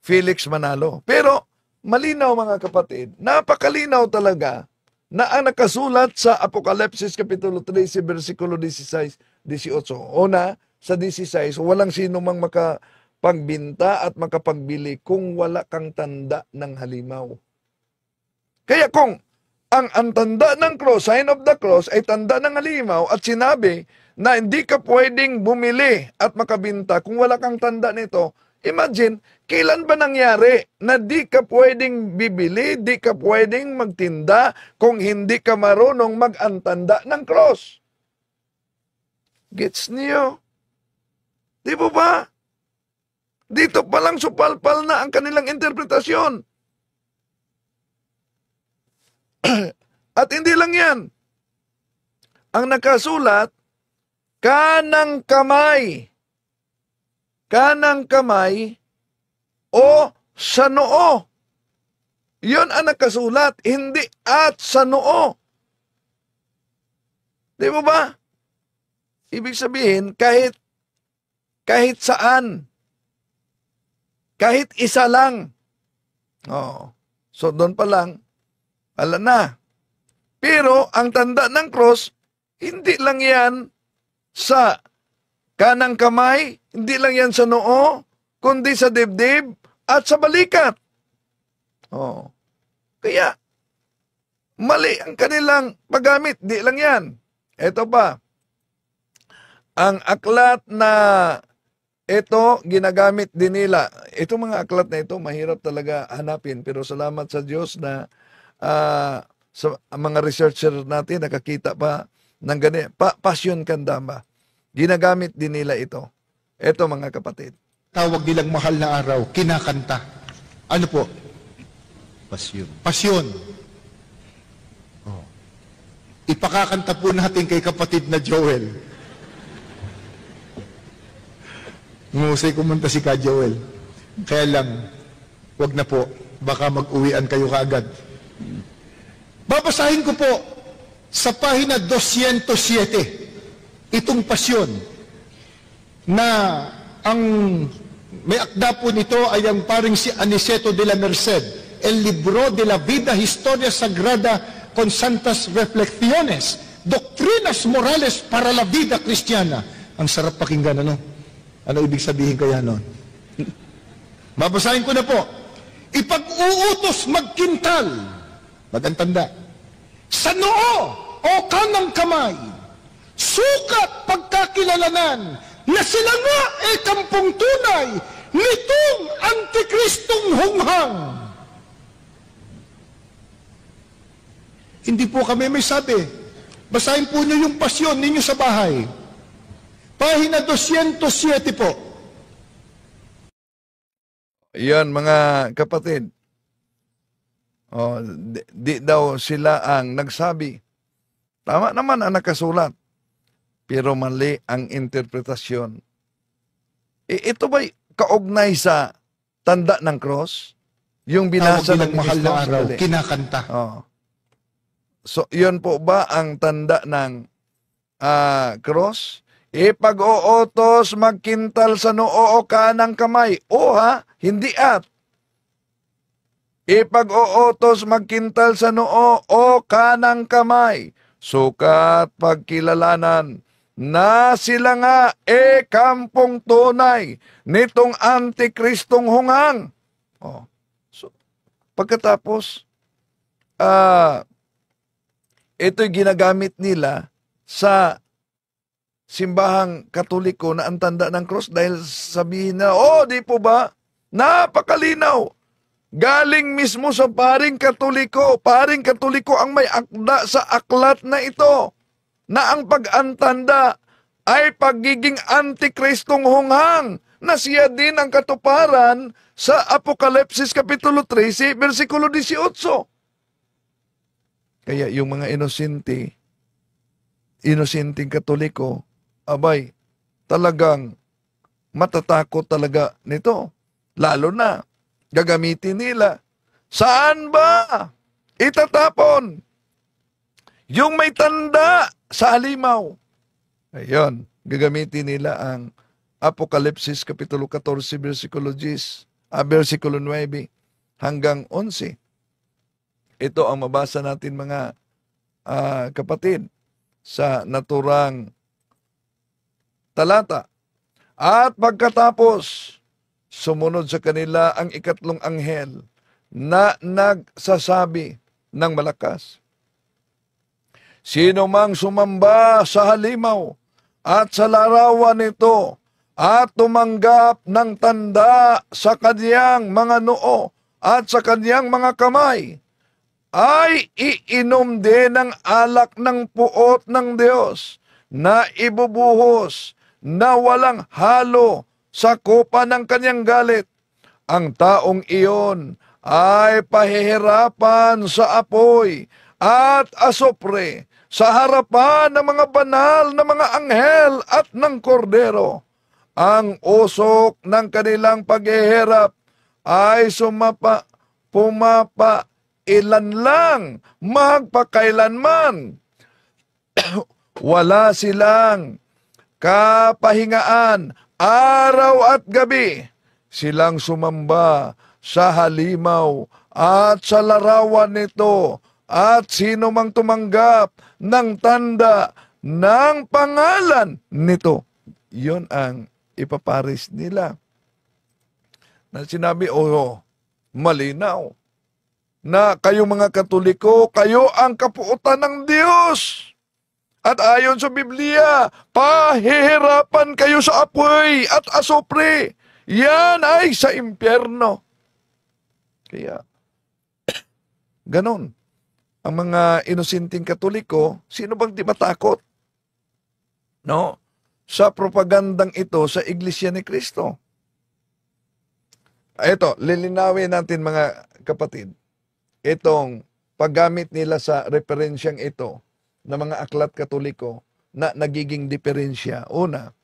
Felix Manalo. Pero malinaw mga kapatid, napakalinaw talaga na ang nakasulat sa Apokalipsis Kapitulo 13, versikulo 16, 18. Una, sa 16, walang sino mang makapagbinta at makapagbili kung wala kang tanda ng halimaw. Kaya kung ang tanda ng cross, sign of the cross, ay tanda ng halimaw at sinabi na hindi ka pwedeng bumili at makabinta kung wala kang tanda nito, imagine, kailan ba nangyari na di ka pwedeng bibili, di ka pwedeng magtinda kung hindi ka marunong mag-antanda ng cross? Gets niyo? Di ba ba? Dito pa lang supalpal na ang kanilang interpretasyon. At hindi lang yan. Ang nakasulat, kanang kamay. Kanang kamay o sa noo. Yun ang nakasulat, hindi at sa noo. Di ba ba? Ibig sabihin, kahit saan, kahit isa lang. Oh. So doon pa lang, ala na. Pero ang tanda ng cross, hindi lang yan sa kanang kamay, hindi lang yan sa noo, kundi sa dibdib at sa balikat. Oh. Kaya, mali ang kanilang paggamit. Di lang yan. Ito pa. Ang aklat na ito, ginagamit din nila. Ito mga aklat na ito, mahirap talaga hanapin. Pero salamat sa Diyos na sa mga researcher natin, nakakita pa ng ganyan. Passion Kandama. Ginagamit din nila ito. Ito mga kapatid. Tawag nilang mahal na araw, kinakanta. Ano po? Pasyon. Pasyon. Oh. Ipakakanta po natin kay kapatid na Joel. Ngusay kumanta si Ka Joel. Kaya lang, wag na po. Baka mag-uwian kayo kaagad. Babasahin ko po sa pahina 207 itong pasyon na ang may akda po nito ay ang paring si Aniceto de la Merced, El Libro de la Vida Historia Sagrada con Santas Reflexiones, Doctrinas Morales para la Vida Cristiana. Ang sarap pakinggan, ano? Ano ibig sabihin kaya nun? Babasahin ko na po. Ipag-uutos magkintal, magantanda, sa noo o kanang kamay, sukat pagkakilalanan na sila nga ay kampong tunay nitong Antikristong hunghang. Hindi po kami may sabi. Basahin po niyo yung pasyon ninyo sa bahay. Pahina 207 po. Yan mga kapatid. Oh, di daw sila ang nagsabi. Tama naman ang nakasulat. Pero mali ang interpretasyon. Ito ba'y kaugnay sa tanda ng cross? Yung binasa ng mahal na araw, Dali. kinakanta. Oh. So, yun po ba ang tanda ng cross? Ipag-uutos magkintal sa noo o kanang kamay. O ha, hindi at. Ipag-uutos magkintal sa noo o kanang kamay. Sukat pagkilalanan na sila nga kampong tunay nitong Antikristong hunghang. Oh. So, pagkatapos, ito'y ginagamit nila sa simbahang Katoliko na ang tanda ng cross dahil sabihin na, oh, di po ba? Napakalinaw. Galing mismo sa paring Katoliko. Paring Katoliko ang may akda sa aklat na ito na ang pag-antanda ay pagiging antikristong hunghang na siya din ang katuparan sa Apokalipsis Kapitulo 13, versikulo 18. Kaya yung mga inosenteng Katoliko, abay, talagang matatakot talaga nito. Lalo na, gagamitin nila. Saan ba itatapon yung may tanda sa halimaw? Ayun, gagamitin nila ang Apokalipsis Kapitulo 14, versikulo 9 hanggang 11. Ito ang mabasa natin mga kapatid sa naturang talata. At pagkatapos, sumunod sa kanila ang ikatlong anghel na nagsasabi ng malakas, sino mang sumamba sa halimaw at sa larawan nito at tumanggap ng tanda sa kaniyang mga noo at sa kaniyang mga kamay, ay iinom din ng alak ng puot ng Diyos na ibubuhos na walang halo sa kopa ng kanyang galit. Ang taong iyon ay pahihirapan sa apoy at asopre sa harapan ng mga banal na mga anghel at ng kordero. Ang usok ng kanilang paghihirap ay pumapa ilan lang magpakailanman. Wala silang kapahingaan araw at gabi. Silang sumamba sa halimaw at sa larawan nito at sino mang tumanggap ng tanda ng pangalan nito. Yun ang ipaparis nila. Na sinabi, malinaw na kayo mga Katoliko, kayo ang kapuutan ng Diyos. At ayon sa Biblia, pahihirapan kayo sa apoy at asopre. Yan ay sa impyerno. Kaya, ganon. Ang mga inosenteng Katoliko, sino bang di matakot? No? Sa propagandang ito sa Iglesia ni Cristo. Ito, lilinawin natin mga kapatid. Itong paggamit nila sa referensyang ito ng mga aklat Katoliko na nagiging diferensya. Una,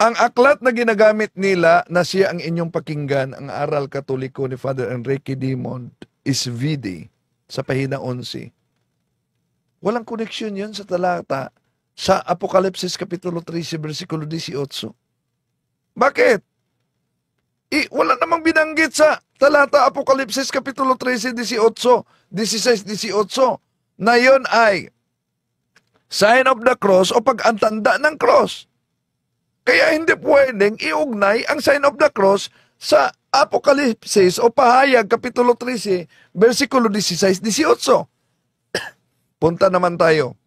ang aklat na ginagamit nila na siya ang inyong pakinggan, ang aral Katoliko ni Father Enrique Dimond is Vidi sa pahina 11. Walang koneksyon yun sa talata sa Apokalipsis Kapitulo 13, versikulo 18. Bakit? Wala namang binanggit sa talata Apokalipsis Kapitulo 13, 16, 18 na yun ay sign of the cross o pag-antanda ng cross. Kaya hindi pwedeng iugnay ang sign of the cross sa Apokalipsis o pahayag Kapitulo 13, versikulo 16, 18. Punta naman tayo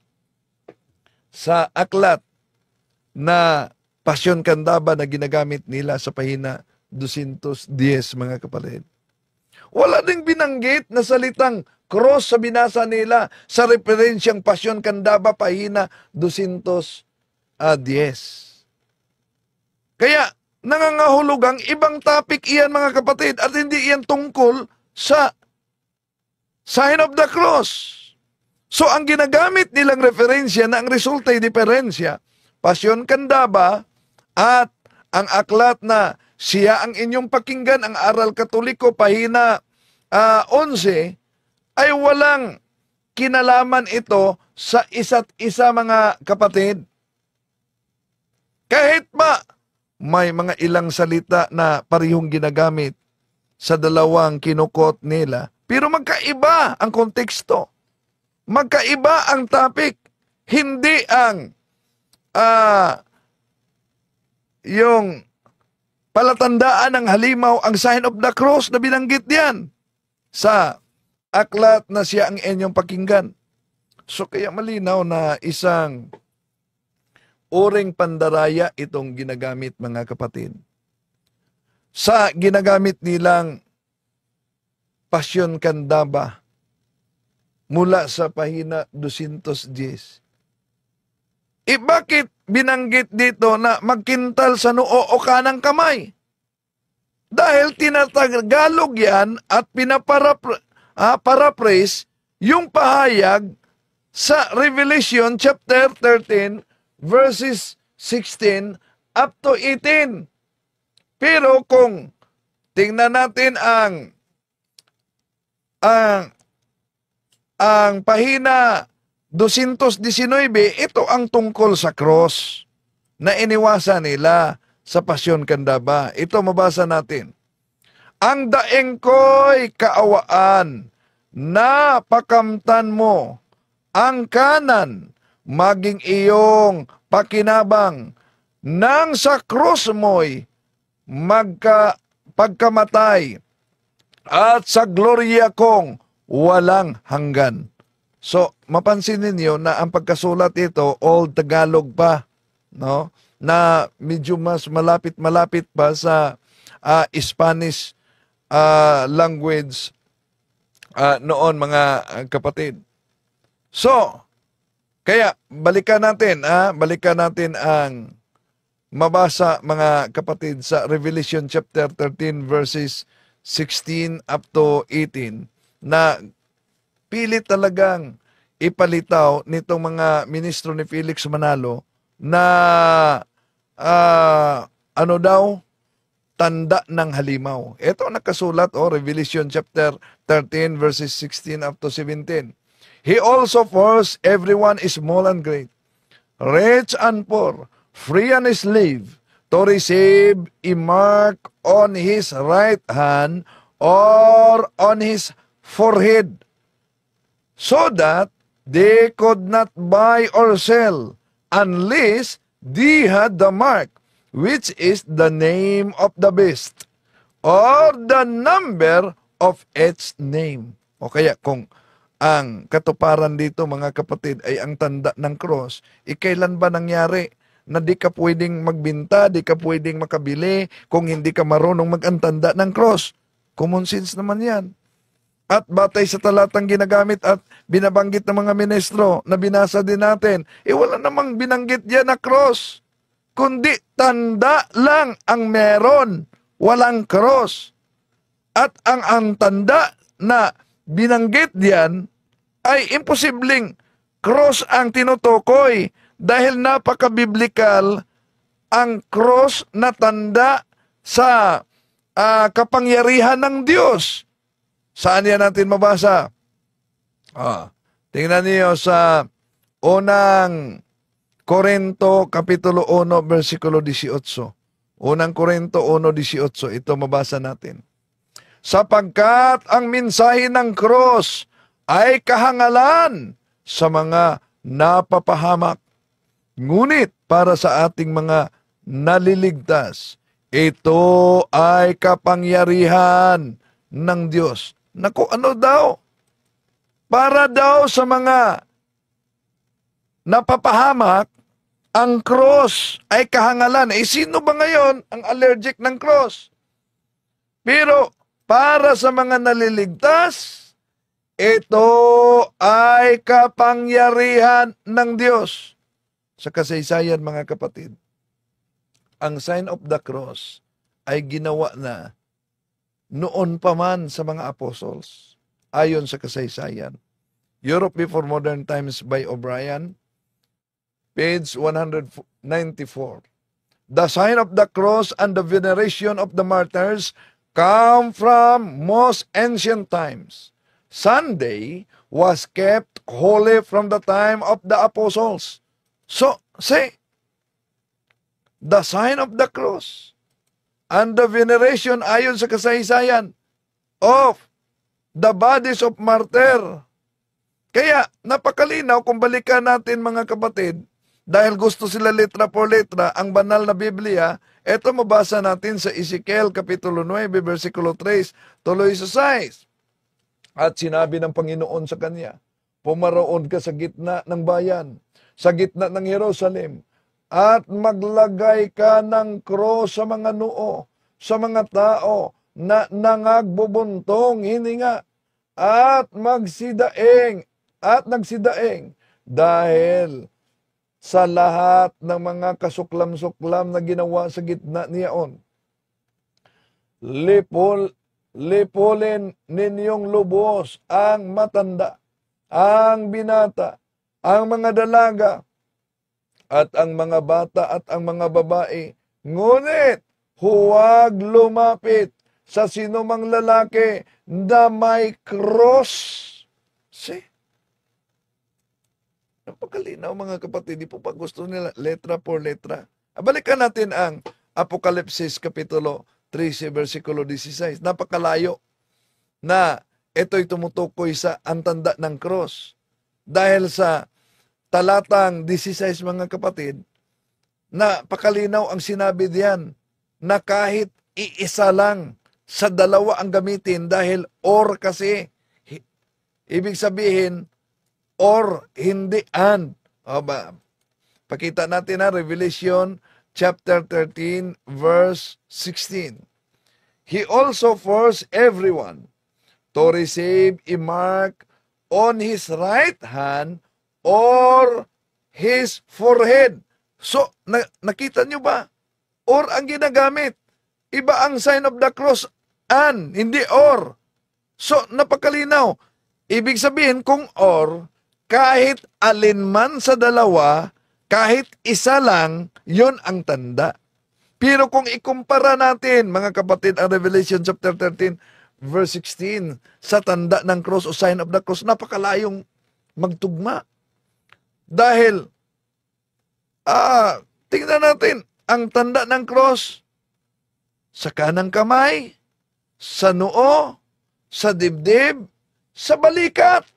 sa aklat na Pasyon Candaba na ginagamit nila sa pahina 210, mga kapatid. Wala ding binanggit na salitang cross sa binasa nila sa referensyang Pasyon Candaba pahina 210. Kaya nangangahulugang ibang topic iyan, mga kapatid, at hindi iyan tungkol sa sign of the cross. So ang ginagamit nilang referensya na ang resulta ay diferensya, Pasyon Candaba at ang aklat na siya ang inyong pakinggan, ang aral Katoliko, pahina 11, ay walang kinalaman ito sa isa't isa, mga kapatid. Kahit ba may mga ilang salita na parihong ginagamit sa dalawang kinukot nila, pero magkaiba ang konteksto. Magkaiba ang topic. Hindi ang yung palatandaan ng halimaw, ang sign of the cross na binanggit diyan sa aklat na siya ang inyong pakinggan. So kaya malinaw na isang uring pandaraya itong ginagamit, mga kapatid. Sa ginagamit nilang Pasyon Candaba mula sa pahina 210. Bakit binanggit dito na magkintal sa noo o kanang kamay? Dahil tinatagalog yan at paraphrase yung pahayag sa Revelation chapter 13 verses 16 up to 18. Pero kung tingnan natin ang pahina 219, ito ang tungkol sa cross na iniwasan nila sa Pasyon Candaba. Ito mabasa natin. Ang daeng ko'y kaawaan, napakamtan mo ang kanan, maging iyong pakinabang, nang sa cross mo'y pagkamatay, at sa glorya kong walang hanggan. So, mapansin ninyo na ang pagkasulat ito, Old Tagalog pa, no? Na medyo mas malapit pa sa Spanish language noon, mga kapatid. So, kaya balikan natin ang mabasa, mga kapatid, sa Revelation chapter 13 verses 16 up to 18 na pilit talagang ipalitaw nitong mga ministro ni Felix Manalo na tanda ng halimaw. Ito nakasulat, Revelation chapter 13 verses 16 up to 17. He also forced everyone, small and great, rich and poor, free and slave, to receive a mark on his right hand or on his forehead, so that they could not buy or sell unless they had the mark, which is the name of the beast, or the number of its name. O kaya kung ang katuparan dito, mga kapatid, ay ang tanda ng cross, kailan ba nangyari na di ka pwedeng magbinta, di ka pwedeng makabili kung hindi ka marunong mag-antanda ng cross? Common sense naman yan. At batay sa talatang ginagamit at binabanggit ng mga ministro na binasa din natin, wala namang binanggit yan na cross, kundi tanda lang ang meron, walang cross. At ang tanda na binanggit diyan ay imposibleng cross ang tinutukoy, dahil napaka-biblical ang cross na tanda sa kapangyarihan ng Diyos. Saan yan natin mabasa? Tingnan niyo sa unang Korinto kapitulo 1 versikulo 18. Unang Korinto 1:18, ito mabasa natin. Sapagkat ang mensahe ng cross ay kahangalan sa mga napapahamak, ngunit para sa ating mga naliligtas, ito ay kapangyarihan ng Diyos. Naku, ano daw? Para daw sa mga napapahamak, ang cross ay kahangalan. Sino ba ngayon ang allergic ng cross? Pero para sa mga naliligtas, ito ay kapangyarihan ng Diyos. Sa kasaysayan, mga kapatid, ang sign of the cross ay ginawa na noon pa man sa mga apostles, ayon sa kasaysayan. Europe Before Modern Times by O'Brien, page 194. The sign of the cross and the veneration of the martyrs come from most ancient times. Sunday was kept holy from the time of the apostles. So, say, the sign of the cross and the veneration ayon sa kasaysayan of the bodies of martyr. Kaya, napakalinaw kung balikan natin, mga kapatid, dahil gusto sila letra por letra, ang banal na Biblia, eto mabasa natin sa Ezekiel kapitulo 9, versikulo 3, tuloy sa 6. At sinabi ng Panginoon sa kanya, pumaroon ka sa gitna ng bayan, sa gitna ng Jerusalem, at maglagay ka ng cross sa mga noo, sa mga tao na nangagbubuntong hininga, at nagsidaing dahil sa lahat ng mga kasuklam-suklam na ginawa sa gitna niyaon. Lipulin ninyong lubos ang matanda, ang binata, ang mga dalaga, at ang mga bata at ang mga babae. Ngunit huwag lumapit sa sinumang lalaki na may cross. See? Napakalinaw mga kapatid, di po pa gusto nila letra por letra. Balikan natin ang Apokalipsis Kapitulo 13, versikulo 16. Napakalayo na ito'y tumutukoy sa ang tanda ng cross. Dahil sa talatang 16 mga kapatid, napakalinaw ang sinabi diyan na kahit iisa lang sa dalawa ang gamitin dahil or kasi. Ibig sabihin, or hindi and. Pakita natin na Revelation chapter 13 verse 16. He also forced everyone to receive a mark on his right hand or his forehead. So, nakita nyo ba? Or ang ginagamit. Iba ang sign of the cross, and, hindi or. So, napakalinaw. Ibig sabihin, kung or, kahit alinman sa dalawa, kahit isa lang, yon ang tanda. Pero kung ikumpara natin, mga kapatid, ang Revelation chapter 13, verse 16, sa tanda ng cross o sign of the cross, napakalayong magtugma. Dahil, tingnan natin, ang tanda ng cross, sa kanang kamay, sa noo, sa dibdib, sa balikat.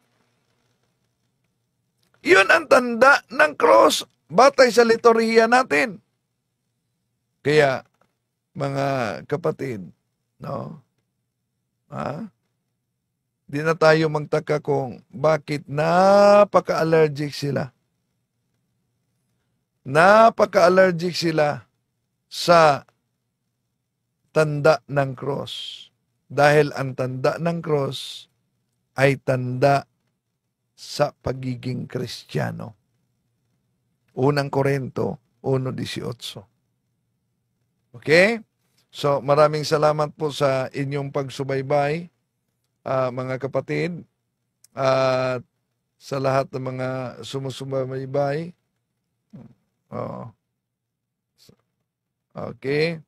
Yun ang tanda ng cross, batay sa liturhiya natin. Kaya, mga kapatid, no? Di na tayo magtaka kung bakit napaka-allergic sila. Napaka-allergic sila sa tanda ng cross. Dahil ang tanda ng cross ay tanda sa pagiging Kristiyano. Unang Korinto 1:18. Okay? So, maraming salamat po sa inyong pagsubaybay, mga kapatid, at sa lahat ng mga sumusubaybay. Okay?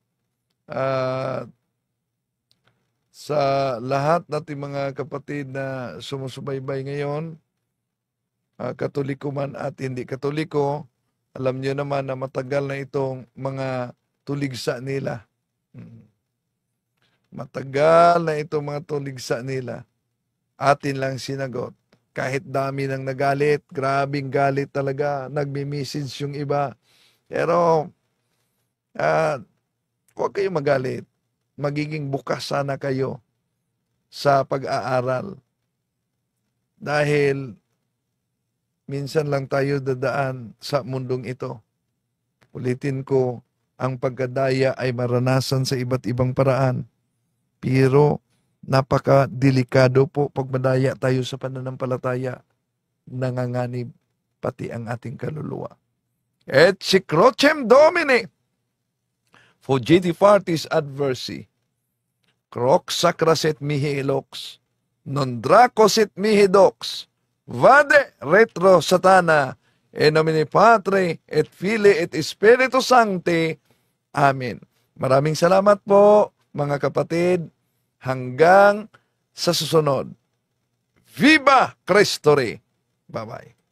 Sa lahat nating mga kapatid na sumusubaybay ngayon, Katoliko man at hindi Katoliko, alam niyo naman na matagal na itong mga tuligsa nila. Matagal na itong mga tuligsa nila. Atin lang sinagot. Kahit dami nang nagalit, grabing galit talaga, nagmi-message yung iba. Pero, huwag kayong magalit. Magiging bukas sana kayo sa pag-aaral. Dahil, minsan lang tayo dadaan sa mundong ito. Ulitin ko, ang pagkadaya ay maranasan sa iba't ibang paraan. Pero, napaka-delikado po pag madaya tayo sa pananampalataya. Nanganganib pati ang ating kaluluwa. Et sicrocem Domine, fugiti partis adversi, crox sacraset mihi elox, non dracosit mihi dox, vade retro satana, in nomine Patre, et Filii, et Spiritus Sancti. Amen. Maraming salamat po, mga kapatid. Hanggang sa susunod. Viva Cristo Rey! Bye-bye.